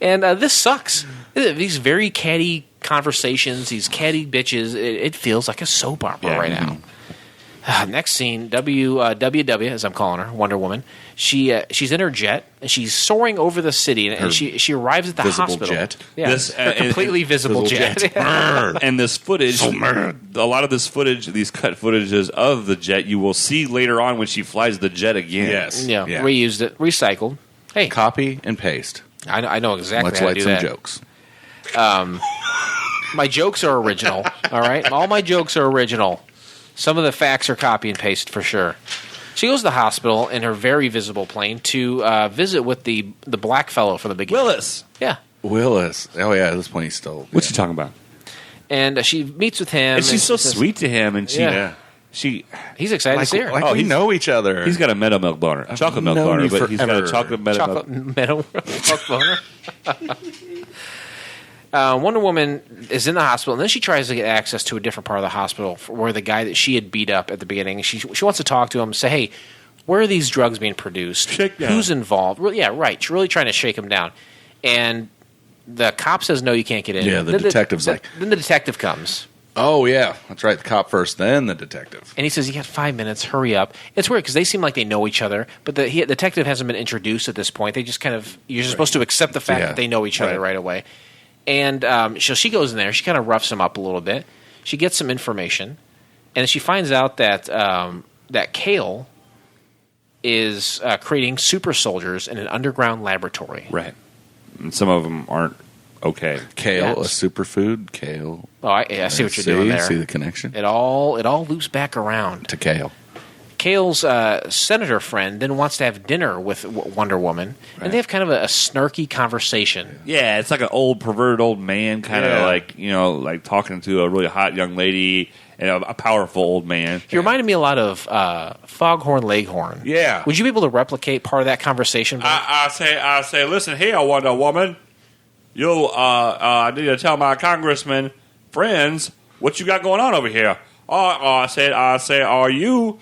And this sucks. These very catty conversations, these catty bitches, it feels like a soap opera right now. Next scene, WW, as I'm calling her, Wonder Woman. She's in her jet and she's soaring over the city, and she arrives at the hospital. Jet. Yeah, her completely visible jet. And this footage, a lot of this footage, these cut footages of the jet, you will see later on when she flies the jet again. Yes. Yeah, reused it, recycled. Hey, copy and paste. I know exactly Let's how to light do some that. jokes. My jokes are original. All right, all my jokes are original. Some of the facts are copy and paste for sure. She goes to the hospital in her very visible plane to visit with the black fellow from the beginning. Willis. Yeah. Willis. Oh, yeah, at this point he's still... What you talking about? And she meets with him. And she's so sweet to him, and he's excited to see her. Like we know each other. He's got a meadow milk boner. Chocolate milk boner, but he's got a chocolate meadow milk boner. Wonder Woman is in the hospital, and then she tries to get access to a different part of the hospital where the guy that she had beat up at the beginning. She wants to talk to him, say, "Hey, where are these drugs being produced? Who's involved?" Yeah, right. She's really trying to shake him down, and the cop says, "No, you can't get in." Yeah, the detective's like... Then the detective comes. Oh, yeah. That's right. The cop first, then the detective. And he says, "You got 5 minutes. Hurry up." It's weird because they seem like they know each other, but the detective hasn't been introduced at this point. They just kind of... You're supposed to accept the fact that they know each other right away. And so she goes in there. She kind of roughs him up a little bit. She gets some information, and she finds out that that Cale is creating super soldiers in an underground laboratory. Right. And some of them aren't okay. Kale, a superfood. Kale. Oh, I see what you're doing there. See the connection? It all loops back around to kale. Kale's senator friend then wants to have dinner with Wonder Woman, and they have kind of a snarky conversation. Yeah, it's like an old perverted old man, kind of like talking to a really hot young lady and a powerful old man. He reminded me a lot of Foghorn Leghorn. Yeah. Would you be able to replicate part of that conversation? I say, listen here, Wonder Woman. I need to tell my congressman friends what you got going on over here. I say, are you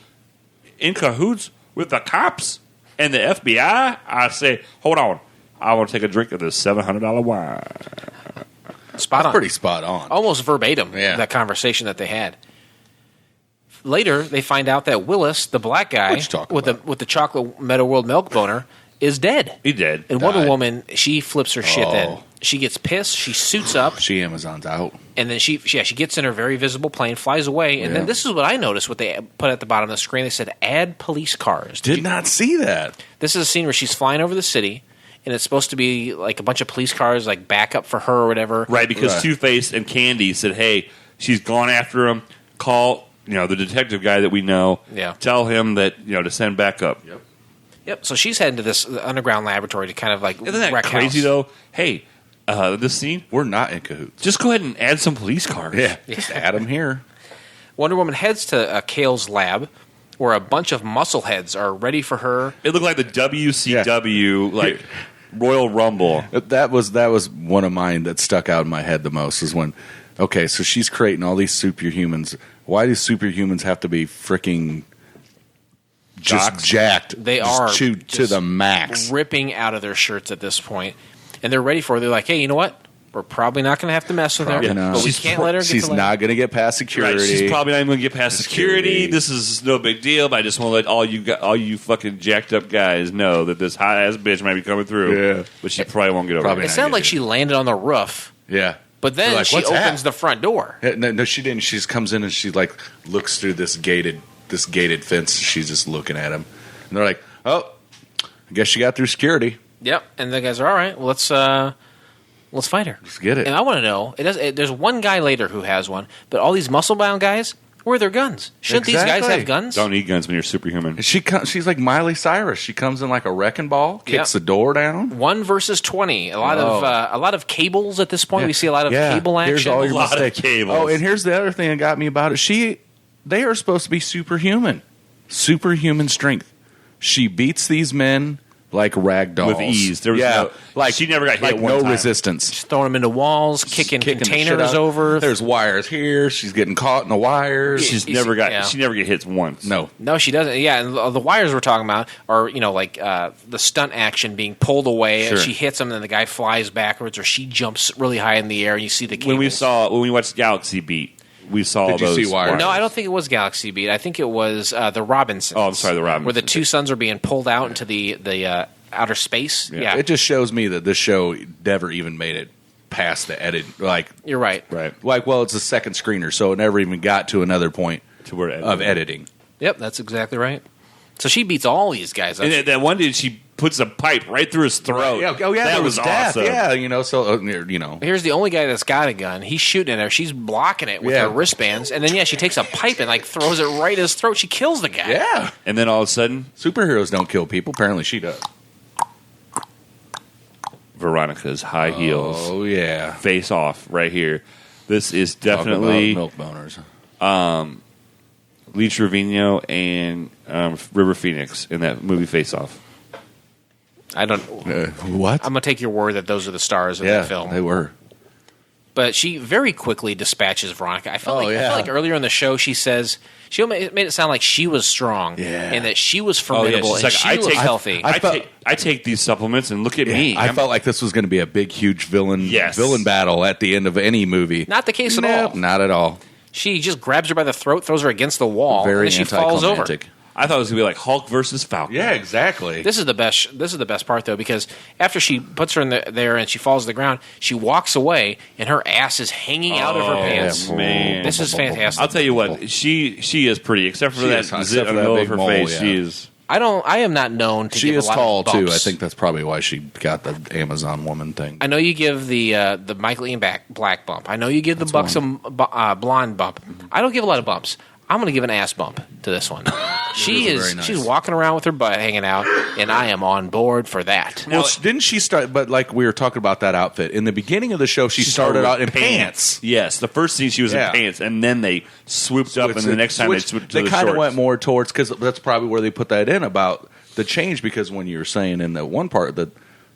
in cahoots with the cops and the FBI? I say, hold on. I want to take a drink of this $700 wine. Spot on. Pretty spot on. Almost verbatim, Yeah. that conversation that they had. Later, they find out that Willis, the black guy What you talking about? with the chocolate Meta World milk boner, is dead. He did. And Wonder Died. Woman, she flips her shit then. Oh. She gets pissed, she suits up, She Amazons out. and then she gets in her very visible plane, flies away, and then this is what I noticed, what they put at the bottom of the screen. They said, add police cars. Did not see that. This is a scene where she's flying over the city, and it's supposed to be like a bunch of police cars, like backup for her or whatever. Right, because Right. Two-Face and Candy said, hey, she's gone after him. Call the detective guy that we know. Yeah. Tell him that, to send backup. Yep. So she's heading to this underground laboratory to kind of like Isn't that wreck crazy, house. though? Hey, this scene, We're not in cahoots. just go ahead and add some police cars. Just add them here. Wonder Woman heads to Kale's lab, where a bunch of muscle heads are ready for her. It looked like the WCW, Royal Rumble. That was one of mine that stuck out in my head the most is when, okay, so she's creating all these superhumans. Why do superhumans have to be freaking just Jocks? jacked? They Just are chewed to just the max. ripping out of their shirts at this point, and they're ready for her. They're like, hey, you know what? We're probably not going to have to mess with her, Probably not. but we She's can't let her get She's to not going to get past security. Right, she's probably not even going to get past security. Security. This is no big deal, but I just want to let all you fucking jacked up guys know that this hot ass bitch might be coming through. Yeah. But she probably won't get over Probably it. It not sounded like gonna she landed on the roof, Yeah. but then They're like, she "What's opens that?" the front door. Yeah, no, she didn't. She just comes in and she looks through this gated fence. She's just looking at him, and they're like, "Oh, I guess she got through security. Yep. And the guys are all right. Well, let's fight her. Let's get it." And I want to know. There's one guy later who has one, but all these muscle bound guys, where are their guns? Shouldn't these guys Exactly. have guns? Don't need guns when you're superhuman. She's like Miley Cyrus. She comes in like a wrecking ball, kicks the door down. 1 versus 20. A lot of cables at this point. We see a lot of cable action. Here's all your A lot of mistakes. cables. Oh, and here's the other thing that got me about it. They are supposed to be superhuman strength. She beats these men like rag dolls With ease. There was she never got hit one no time. resistance. Just throwing them into walls, kicking the shit containers out. over. There's wires here. She's getting caught in the wires. She's You never see- got. yeah. She never get hit once. No. No, she doesn't. Yeah, and the wires we're talking about are, the stunt action being pulled away, and Sure. she hits him, and then the guy flies backwards, or she jumps really high in the air, and you see the cables. When we watched Galaxy Beat, we saw Did you those. see wires? No, I don't think it was Galaxy Beat. I think it was the Robinsons. Oh, I'm sorry, the Robinsons. Where the two sons are being pulled out into the outer space. Yeah, It just shows me that this show never even made it past the edit. you're right. Right. It's a second screener, so it never even got to another point To where of editing. Yep, that's exactly right. So she beats all these guys up. And that one dude, she puts a pipe right through his throat. that that was death. awesome. Yeah, so Here's the only guy that's got a gun. He's shooting at her. She's blocking it with Yeah. her wristbands. And then, she takes a pipe and, throws it right at his throat. She kills the guy. yeah. And then all of a sudden, Superheroes don't kill people. Apparently, she does. Veronica's high heels Oh yeah, face off right here. This is Talk definitely about milk boners. Lee Trevino and River Phoenix in that movie Face Off. I don't. What? I'm going to take your word that those are the stars of Yeah, the film. they were. But she very quickly dispatches Veronica. I felt Oh, yeah. like earlier in the show she says she made it sound like she was strong Yeah. and that she was formidable she's and like, she I was take- healthy. I take these supplements and look at me. I felt like this was going to be a big, huge villain battle at the end of any movie. Not the case at Nope, all. Not at all. She just grabs her by the throat, throws her against the wall, Very and then she falls over. anticlimactic. I thought it was gonna be like Hulk versus Falcon. Yeah, exactly. This is the best part though, because after she puts her in there and she falls to the ground, she walks away and her ass is hanging out of her pants. man. This is fantastic. I'll tell you what, she is pretty, except for She that is, except zit for in the that middle of big her mole, face. yeah. She is. I am not known to She give is a lot tall of bumps. too. I think that's probably why she got the Amazon woman thing. I know you give the Michael Ian Black bump. I know you give the buxom blonde bump. I don't give a lot of bumps. I'm going to give an ass bump to this one. She's walking around with her butt hanging out, and I am on board for that. Well, didn't she start? But like we were talking about that outfit in the beginning of the show, she started out in pants. Yes, the first scene she was in pants, and then they swooped up, and the next time they swooped to the shorts. They kind of went more towards, because that's probably where they put that in about the change, because when you were saying in the one part that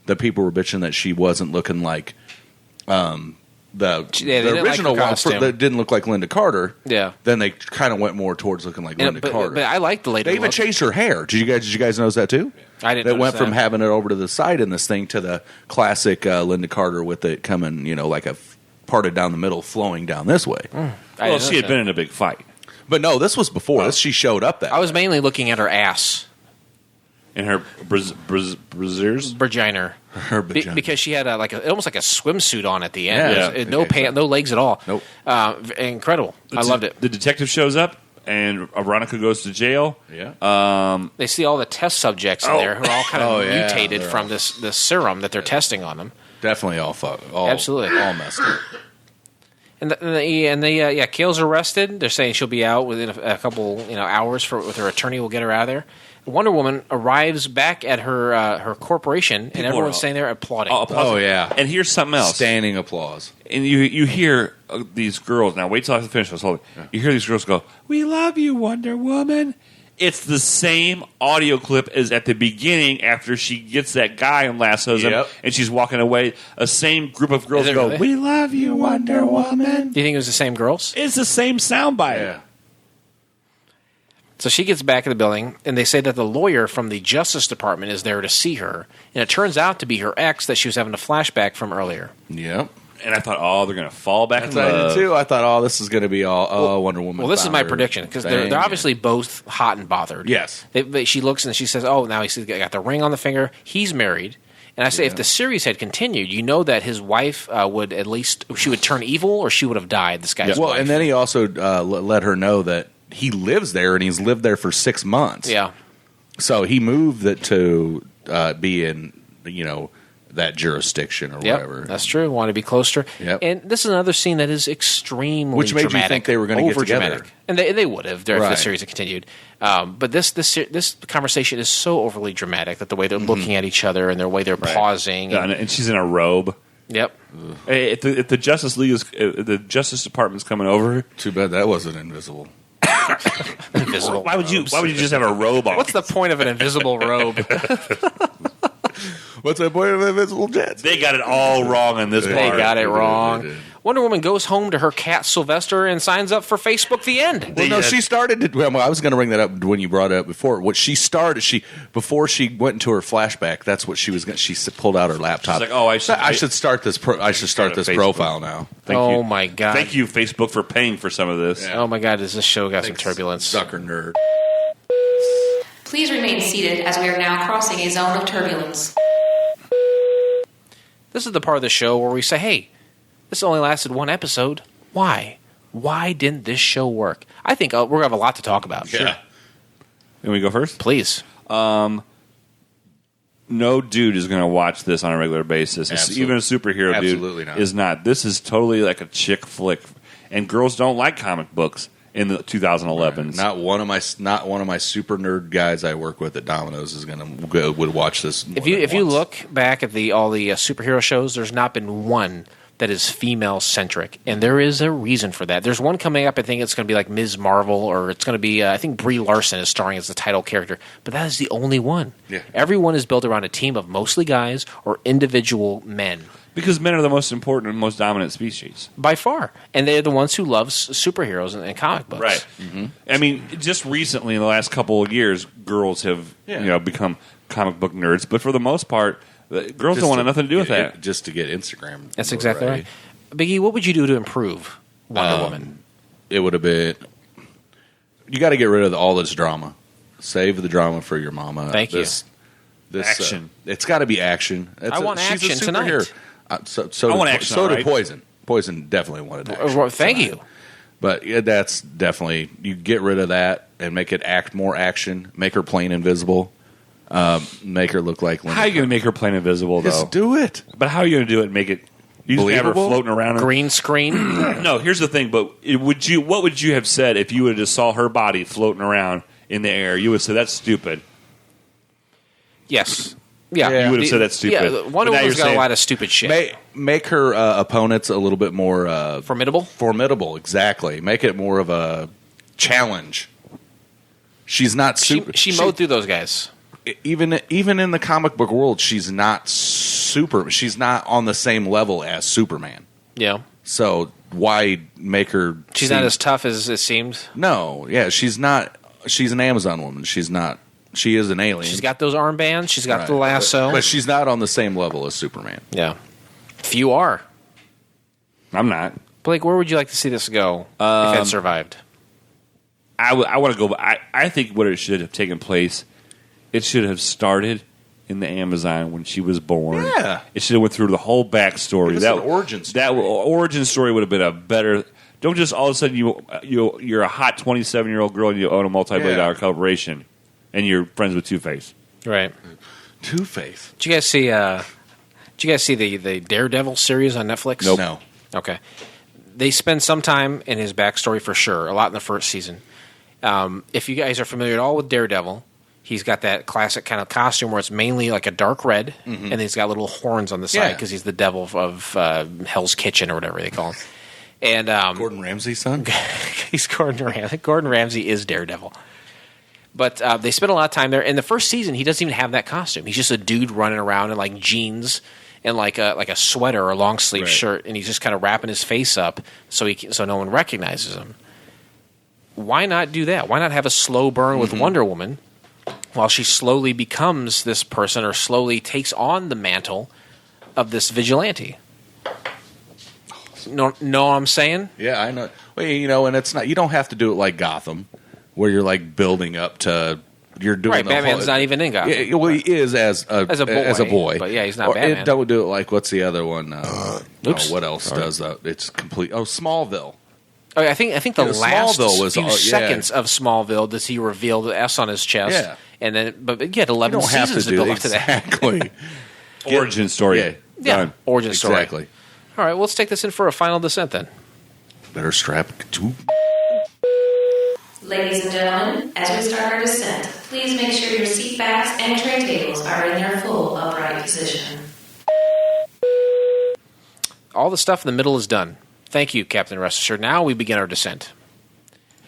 the people were bitching that she wasn't looking like the original one that didn't look like Linda Carter. Yeah. Then they kind of went more towards looking like Linda Carter. But I like the lady. They even changed her hair. Did you guys notice that too? I didn't. It went from having it over to the side in this thing to the classic Linda Carter with it coming, like a parted down the middle, flowing down this way. Well, she had been in a big fight. But no, this was before. This she showed up that I was mainly looking at her ass. In her braziers? Vagina. Her vagina. Because she had almost like a swimsuit on at the end. Yeah. No legs at all. Nope. Incredible. I loved it. The detective shows up, and Veronica goes to jail. Yeah. They see all the test subjects in there who are all kind of mutated from this serum that they're testing on them. Definitely all absolutely all messed up. And Kale's arrested. They're saying she'll be out within a couple hours with her attorney will get her out of there. Wonder Woman arrives back at her corporation, and everyone's standing there applauding. Oh, yeah. And here's something else. Standing applause. And you hear these girls. Now, wait till I finish this. Hold on. You hear these girls go, "We love you, Wonder Woman." It's the same audio clip as at the beginning after she gets that guy and lassos him, and she's walking away. A same group of girls go, really? "We love you, Wonder Woman." Do you think it was the same girls? It's the same soundbite. Yeah. So she gets back in the building, and they say that the lawyer from the Justice Department is there to see her. And it turns out to be her ex that she was having a flashback from earlier. Yep. And I thought, they're going to fall back in love. I did too. I thought, this is going to be all Wonder Woman. Well, this is my prediction, because they're obviously both hot and bothered. Yes. She looks and she says, now he's got the ring on the finger. He's married. And I say, if the series had continued, that his wife would at least, she would turn evil or she would have died, this guy's wife. Well, and then he also let her know that he lives there, and he's lived there for 6 months. Yeah. So he moved it to be in, that jurisdiction or whatever. That's true. Want to be closer. Yep. And this is another scene that is extremely Which made dramatic, you think they were going to get together. And they would have if the series had continued. But this conversation is so overly dramatic that the way they're looking at each other and the way they're pausing. And she's in a robe. Yep. Hey, if the Justice League the Justice Department's coming over. Too bad that wasn't invisible. Invisible. Why would you just have a robe on? What's the point of an invisible robe? What's the point of invisible jets? They got it all wrong on this part. They got it wrong. They did. Wonder Woman goes home to her cat Sylvester and signs up for Facebook The End. Well, no, she started to. Well, I was going to bring that up when you brought it up before. What she started, before she went into her flashback, that's what she was. She pulled out her laptop. She's like, I should start this. I should start this profile now. Thank you. My God! Thank you, Facebook, for paying for some of this. Yeah. Oh my God! Does this show got some turbulence? Sucker nerd. Please remain seated as we are now crossing a zone of turbulence. This is the part of the show where we say, hey, this only lasted one episode. Why? Why didn't this show work? I think we're going to have a lot to talk about. Yeah. Can we go first? Please. No dude is going to watch this on a regular basis. Even a superhero dude is not. This is totally like a chick flick. And girls don't like comic books in the 2011s. Right. Not one of my super nerd guys I work with at Domino's is would watch this. If you look back at all the superhero shows, there's not been one that is female centric, and there is a reason for that. There's one coming up. I think it's going to be like Ms. Marvel, or it's going to be. I think Brie Larson is starring as the title character, but that is the only one. Yeah. Everyone is built around a team of mostly guys or individual men. Because men are the most important and most dominant species. By far. And they're the ones who love superheroes and comic books. Right. Mm-hmm. I mean, just recently in the last couple of years, girls have become comic book nerds. But for the most part, girls don't want nothing to do with that. Just to get Instagram. That's exactly right. Biggie, what would you do to improve Wonder Woman? It would have been... You got to get rid of all this drama. Save the drama for your mama. Thank you. This action. It's got to be action. I want action tonight. So did Poison. Poison definitely wanted action. Thank you. But that's definitely, you get rid of that and make it act more action. Make her plain invisible. Make her look like Linda. How are you going to make her plain invisible, though? Just do it. But how are you going to do it and make it... You just have her floating around. Green screen? No, here's the thing. But what would you have said if you would have just saw her body floating around in the air, you would say that's stupid. Yes. Yeah. You would have said that's stupid. Yeah, Wonder Woman's got a lot of stupid shit. Make her opponents a little bit more formidable. Formidable, exactly. Make it more of a challenge. She's not super. She mowed through those guys. Even in the comic book world, she's not super. She's not on the same level as Superman. Yeah. So why make her? She's not as tough as it seems. No. Yeah. She's not. She's an Amazon woman. She's not. She is an alien. She's got those armbands. She's got the lasso. But she's not on the same level as Superman. Yeah. Few are. I'm not. Blake, where would you like to see this go if it survived? I want to go. I think what it should have taken place, it should have started in the Amazon when she was born. Yeah. It should have went through the whole backstory. That origin story. That origin story would have been a better. Don't just all of a sudden you're a hot 27-year-old girl and you own a multi-billion-dollar corporation and you're friends with Two-Face. Right. Two-Face. Did you guys see? The Daredevil series on Netflix? Nope. No. Okay. They spend some time in his backstory for sure. A lot in the first season. If you guys are familiar at all with Daredevil, he's got that classic kind of costume where it's mainly like a dark red, and he's got little horns on the side because he's the devil of Hell's Kitchen or whatever they call him. And Gordon Ramsay's son? He's Gordon Ramsay. Gordon Ramsay is Daredevil. But they spent a lot of time there. In the first season, he doesn't even have that costume. He's just a dude running around in like jeans and like a sweater or a long sleeve shirt, and he's just kind of wrapping his face up so no one recognizes him. Why not do that? Why not have a slow burn with Wonder Woman while she slowly becomes this person or slowly takes on the mantle of this vigilante? Know what I'm saying? Yeah, I know. Well, and it's not. You don't have to do it like Gotham, where you're like building up to. You're doing right. Batman's not even in Gotham. Yeah, well, he is as a boy. But yeah, he's not Batman. Don't do it like what's the other one? What else does that? It's complete. Oh, Smallville. Oh, I think the last was, few seconds of Smallville does he reveal the S on his chest. Yeah. And then, but you had 11 seasons to build up to that. Exactly. Origin story. Yeah. Origin story. Exactly. All right, well, let's take this in for a final descent then. Better strap to. Ladies and gentlemen, as we start our descent, please make sure your seat backs and tray tables are in their full upright position. All the stuff in the middle is done. Thank you, Captain Rest Assured. Now we begin our descent.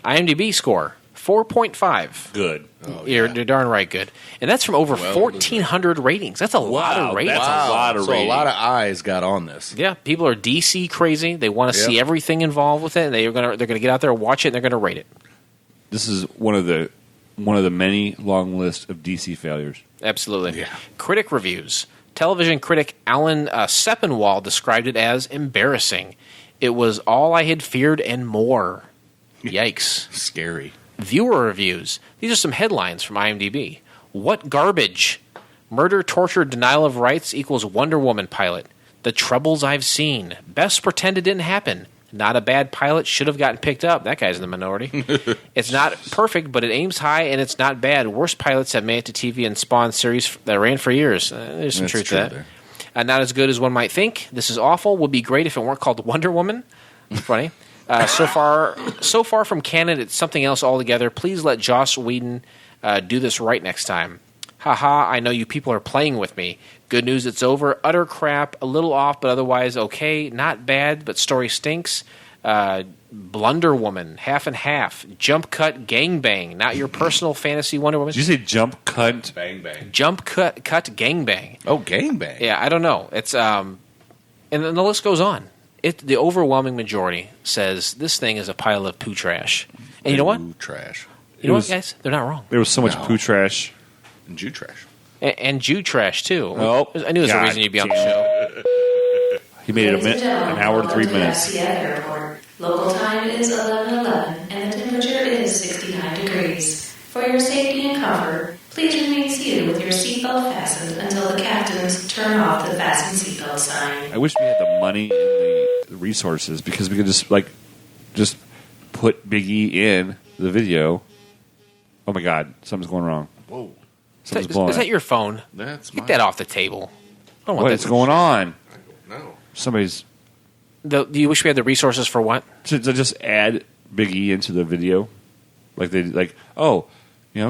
IMDb score, 4.5. Good. Oh, You're darn right good. And that's from over 1,400 ratings. That's a lot of ratings. That's a lot of so ratings. a lot of eyes got on this. Yeah, people are DC crazy. They want to see everything involved with it. And they're gonna get out there, watch it, and they're going to rate it. This is one of the many long lists of DC failures. Absolutely. Yeah. Critic reviews. Television critic Alan Sepinwall described it as embarrassing. It was all I had feared and more. Yikes. Scary. Viewer reviews. These are some headlines from IMDb. What garbage? Murder, torture, denial of rights equals Wonder Woman pilot. The troubles I've seen. Best pretend it didn't happen. Not a bad pilot. Should have gotten picked up. That guy's in the minority. It's not perfect, but it aims high, and it's not bad. Worst pilots have made it to TV and spawned series that ran for years. There's some truth to that. Not as good as one might think. This is awful. Would be great if it weren't called Wonder Woman. Funny. So far from canon, it's something else altogether. Please let Joss Whedon do this right next time. Haha, I know you people are playing with me. Good news, it's over. Utter crap. A little off, but otherwise okay. Not bad, but story stinks. Blunder Woman, half and half. Jump cut gangbang. Not your personal fantasy Wonder Woman. Did you say jump cut? Bang bang. Jump cut gangbang. Oh, gangbang. Yeah, I don't know. It's and then the list goes on. The overwhelming majority says this thing is a pile of poo trash. And you know what? Poo trash. You know what, guys? They're not wrong. There was so much poo trash. And Jew trash. And Jew trash, too. Oh, I knew there's a reason you'd be on the show. He made it an hour and 3 minutes. FCF Airport. Local time is 11:11, and the temperature is 69 degrees. For your safety and comfort, please remain seated with your seatbelt fastened until the captains turn off the fasten seatbelt sign. I wish we had the money and the resources because we could just put Big E in the video. Oh my God, something's going wrong. Whoa. Something's blowing. Is that your phone? That's Get that off the table. I don't want What's going on? No. Somebody's do you wish we had the resources for what? to just add Big E into the video,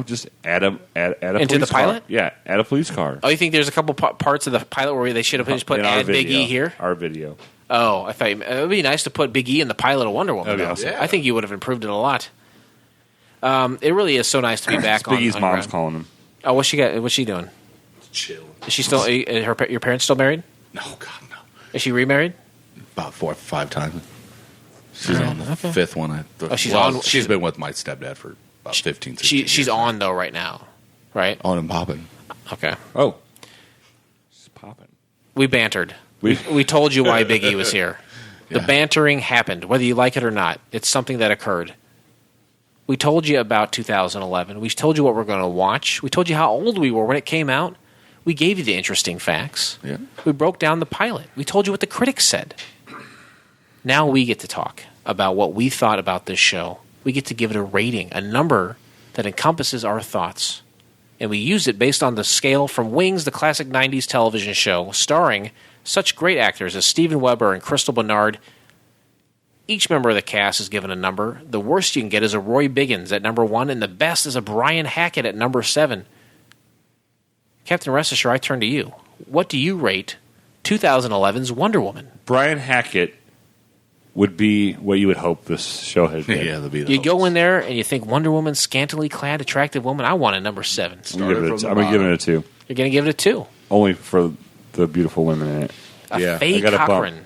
just add a Into police the pilot? car. Yeah, add a police car. Oh, you think there's a couple parts of the pilot where they should have just put In our add Big video. E here? Our video. Oh, I thought it would be nice to put Big E in the pilot of Wonder Woman. That'd be though. awesome. Yeah. I think you would have improved it a lot. It really is so nice to be back on. Big E's on mom's ground. calling him. Oh, what's she got? What's she doing? Chill. Is she still? Your parents still married? No, God, no. Is she remarried? About 4 or 5 times. She's on the okay. 5th one. She's on- She's been with my stepdad for about 15, 16 years. She's on though right now, right? On and popping. Okay. Oh. She's popping. We bantered. We told you why Big E was here. The Yeah. bantering happened, whether you like it or not. It's something that occurred. We told you about 2011. We told you what we're going to watch. We told you how old we were when it came out. We gave you the interesting facts. Yeah. We broke down the pilot. We told you what the critics said. Now we get to talk about what we thought about this show. We get to give it a rating, a number that encompasses our thoughts. And we use it based on the scale from Wings, the classic 90s television show, starring such great actors as Steven Weber and Crystal Bernard. Each member of the cast is given a number. The worst you can get is a Roy Biggins at number 1, and the best is a Brian Hackett at number 7. Captain Restisher, I turn to you. What do you rate 2011's Wonder Woman? Brian Hackett would be what you would hope this show had been. Yeah, that'd be the You go hopes. in there and you think Wonder Woman, scantily clad, attractive woman. I want a number 7. I'm going to give it a 2. You're going to give it a 2. Only for the beautiful women in it. A Yeah, Faye I got a bump. Cochran.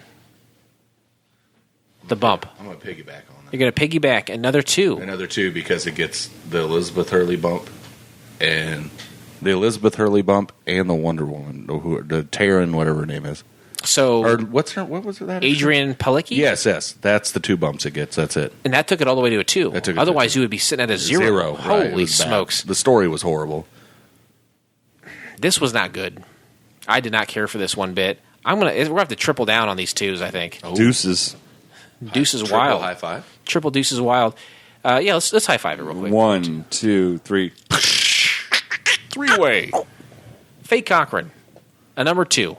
The bump. I'm going to piggyback on that. You're going to piggyback another 2. Another 2 because it gets the Elizabeth Hurley bump and the Wonder Woman, or the Taryn, whatever her name is. So Or what was that? Adrian Palicki? Yes. That's the 2 bumps it gets. That's it. And that took it all the way to a 2. That took it to Otherwise, a 2. you would be sitting at a 0. Zero. Right, it Holy was bad. smokes. The story was horrible. This was not good. I did not care for this one bit. We're going to have to triple down on these 2s, I think. Deuces. Deuce is Triple wild. high five. Triple Deuce is wild. Yeah, let's high five it real quick. 1, 2, 3. 3-way. Faye Cochran, a number 2.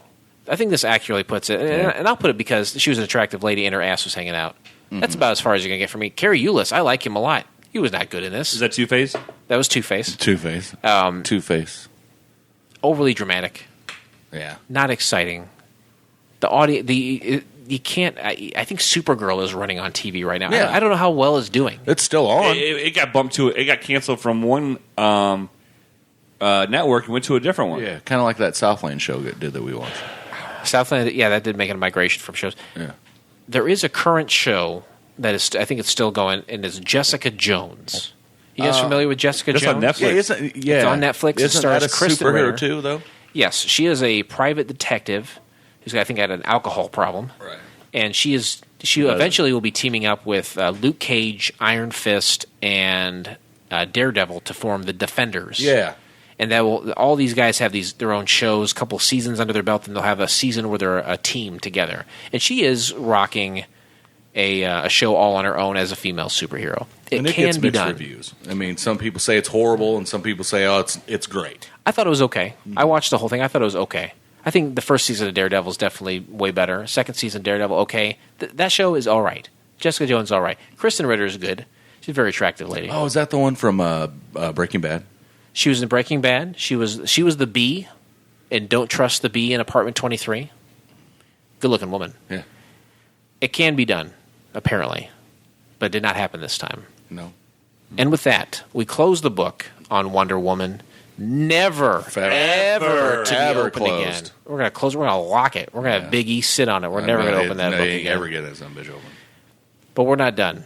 I think this accurately puts it, and I'll put it because she was an attractive lady and her ass was hanging out. That's about as far as you're going to get from me. Carrie Eulis, I like him a lot. He was not good in this. Is that Two-Face? That was Two-Face. Two-Face. Two-Face. Overly dramatic. Yeah. Not exciting. The audio, you can't. I think Supergirl is running on TV right now. Yeah. I don't know how well it's doing. It's still on. It got bumped to it. It got canceled from one network and went to a different one. Yeah, kind of like that Southland show that we watched. Southland, yeah, that did make a migration from shows. Yeah. There is a current show that is, I think it's still going, and it's Jessica Jones. You guys familiar with Jessica that's on Jones? Netflix. It's on Netflix. It Isn't stars that a Kristen superhero Ritter. too, though? Yes, she is a private detective who's, I think, had an alcohol problem. Right. And she eventually will be teaming up with Luke Cage, Iron Fist, and Daredevil to form the Defenders. Yeah. And all these guys have their own shows, couple seasons under their belt, and they'll have a season where they're a team together. And she is rocking a show all on her own as a female superhero. And it can gets be mixed done. reviews. I mean, some people say it's horrible, and some people say, "Oh, it's great." I thought it was okay. I watched the whole thing. I thought it was okay. I think the first season of Daredevil is definitely way better. Second season Daredevil, okay. That show is all right. Jessica Jones is all right. Kristen Ritter is good. She's a very attractive lady. Oh, is that the one from Breaking Bad? She was in Breaking Bad. She was the bee in Don't Trust the Bee in Apartment 23. Good-looking woman. Yeah. It can be done, apparently, but it did not happen this time. No. And with that, we close the book on Wonder Woman. Never, ever to be Ever open closed. again. We're going to close. We're going to lock it. We're going to have Big E sit on it. We're never going to open that book You ain't again. ever get that son of a bitch open. But we're not done.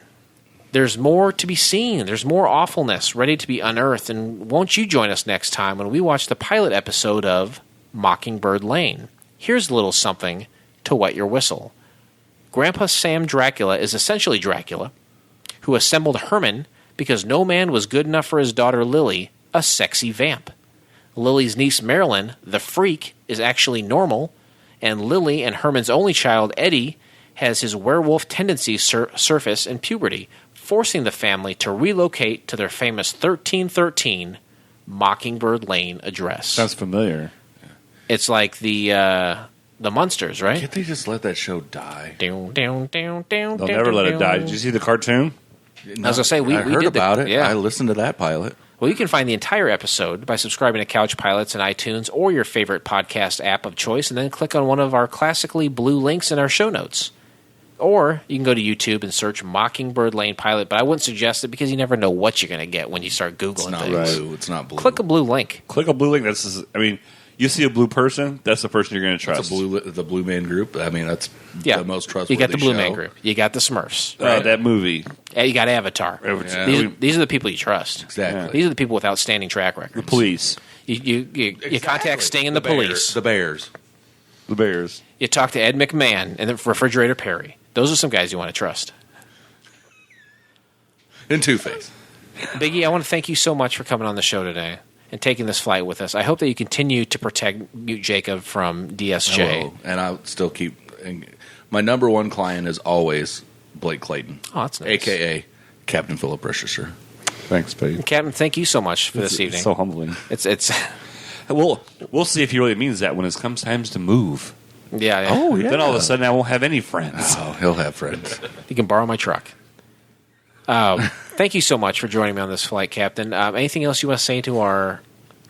There's more to be seen. There's more awfulness ready to be unearthed. And won't you join us next time when we watch the pilot episode of Mockingbird Lane? Here's a little something to wet your whistle. Grandpa Sam Dracula is essentially Dracula, who assembled Herman because no man was good enough for his daughter Lily, a sexy vamp. Lily's niece Marilyn, the freak, is actually normal, and Lily and Herman's only child, Eddie, has his werewolf tendencies surface in puberty, forcing the family to relocate to their famous 1313 Mockingbird Lane address. Sounds familiar. It's like the Munsters, right? Can't they just let that show die? They'll They'll never let it die. Did you see the cartoon? No, was gonna say, we heard did about it. yeah. I listened to that pilot. Well, you can find the entire episode by subscribing to Couch Pilots in iTunes or your favorite podcast app of choice, and then click on one of our classically blue links in our show notes. Or you can go to YouTube and search Mockingbird Lane Pilot, but I wouldn't suggest it because you never know what you're going to get when you start Googling It's not things. blue. It's not blue. Click a blue link. Click a blue link. You see a blue person, that's the person you're going to That's trust. the Blue Man Group. I mean, that's Yeah. the most trustworthy You got the Blue show. Man Group. You got the Smurfs. That movie. You got Avatar. Yeah. These are the people you trust. Exactly. These are the people with outstanding track records. The police. You contact Sting and the police. The Bears. The Bears. You talk to Ed McMahon and the Refrigerator Perry. Those are some guys you want to trust. And Two-Face. Biggie, I want to thank you so much for coming on the show today and taking this flight with us. I hope that you continue to protect Mute Jacob from DSJ. Hello. And I'll still keep... My number one client is always Blake Clayton. Oh, that's nice. A.K.A. Captain Philip Richardson. Thanks, buddy. Captain, thank you so much for this It's evening. so humbling. It's We'll see if he really means that when it comes times to move. yeah. Oh, yeah. Then all of a sudden I won't have any friends. Oh, he'll have friends. You can borrow my truck. Thank you so much for joining me on this flight, Captain. Anything else you want to say to our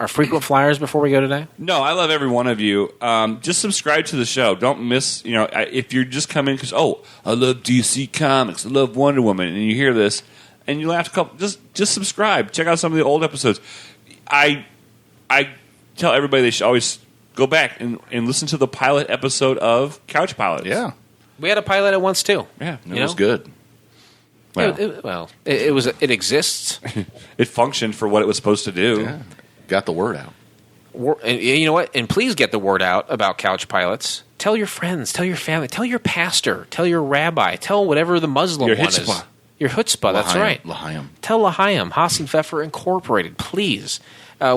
frequent flyers before we go today? No, I love every one of you. Just subscribe to the show. Don't miss, if you're just coming because, I love DC Comics, I love Wonder Woman, and you hear this, and you laugh a couple, just subscribe. Check out some of the old episodes. I tell everybody they should always go back and listen to the pilot episode of Couch Pilots. Yeah. We had a pilot at once too. Yeah. It was good. Well, It exists. it functioned for what it was supposed to do. Yeah. Got the word out. And you know what? And please get the word out about Couch Pilots. Tell your friends, tell your family, tell your pastor, tell your rabbi, tell whatever the Muslim Your one chutzpah. is. Your chutzpah, that's L'chaim. right. L'chaim. Tell L'chaim, Hassan Pfeffer Incorporated, please.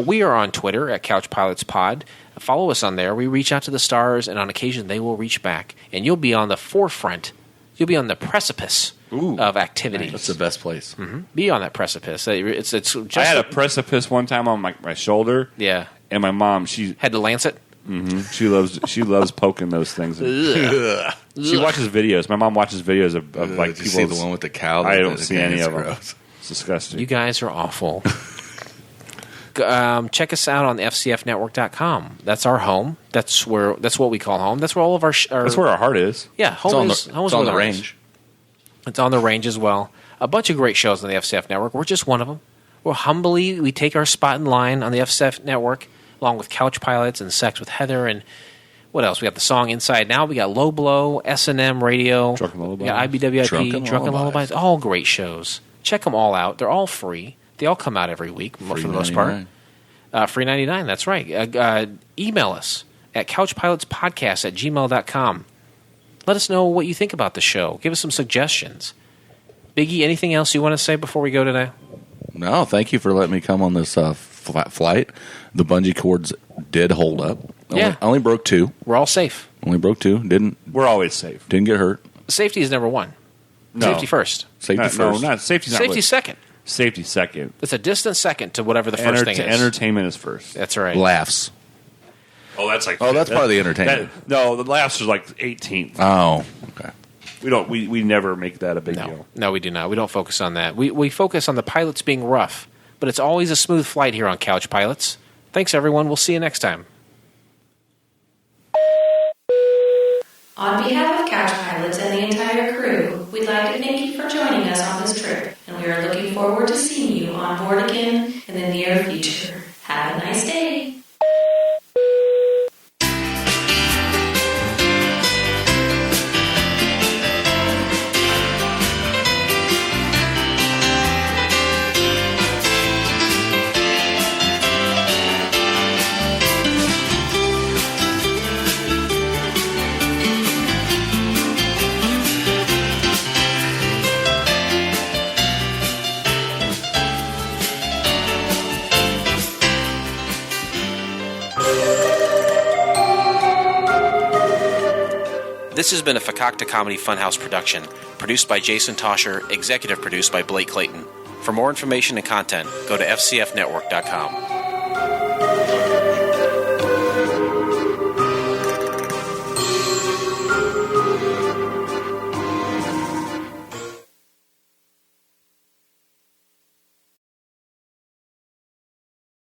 We are on Twitter at Couch Pilots Pod. Follow us on there. We reach out to the stars, and on occasion they will reach back. And you'll be on the forefront. You'll be on the precipice of activities. That's the best place. Be on that precipice. It's just I had a precipice one time on my shoulder. yeah. And my mom, she Had to lance it. she loves poking those things. She watches videos. My mom watches videos of like Did you people. see the one with the cow? I don't see any It's of them. gross. It's disgusting. You guys are awful. Check us out on fcfnetwork.com. That's our home. That's what we call home. That's where all of our That's where our heart is. yeah, home It's is on the where our range. It's on the range as well. A bunch of great shows on the FCF network. We're just one of them. We take our spot in line on the FCF network, along with Couch Pilots and Sex with Heather and what else? We got the song Inside Now. We got Low Blow, S&M Radio. Drunken Lullabies. We got IBWIP, Drunken Drunken Lullabies. Lullabies. All great shows. Check them all out. They're all free. They all come out every week for the most part. Free 99, that's right. Email us at couchpilotspodcast@gmail.com. Let us know what you think about the show. Give us some suggestions. Biggie, anything else you want to say before we go today? No, thank you for letting me come on this flight. The bungee cords did hold up. Yeah. Only broke two. We're all safe. Didn't We're always safe. get hurt. Safety is number one. No. Safety first. Safety No, first. not safety's not Safety really- second. Safety second. It's a distant second to whatever the first thing is. Entertainment is first. That's right. Laughs. Oh, that's like That's part of the entertainment. No, the laughs are like 18th. Oh, okay. We never make that a big deal. No, we do not. We don't focus on that. We focus on the pilots being rough, but it's always a smooth flight here on Couch Pilots. Thanks, everyone. We'll see you next time. On behalf of Couch Pilots and the entire crew, we'd like to thank you for joining us on this trip, and we are looking forward to seeing you on board again in the near future. Have a nice day. This has been a Fakakta Comedy Funhouse production, produced by Jason Tosher, executive produced by Blake Clayton. For more information and content, go to fcfnetwork.com.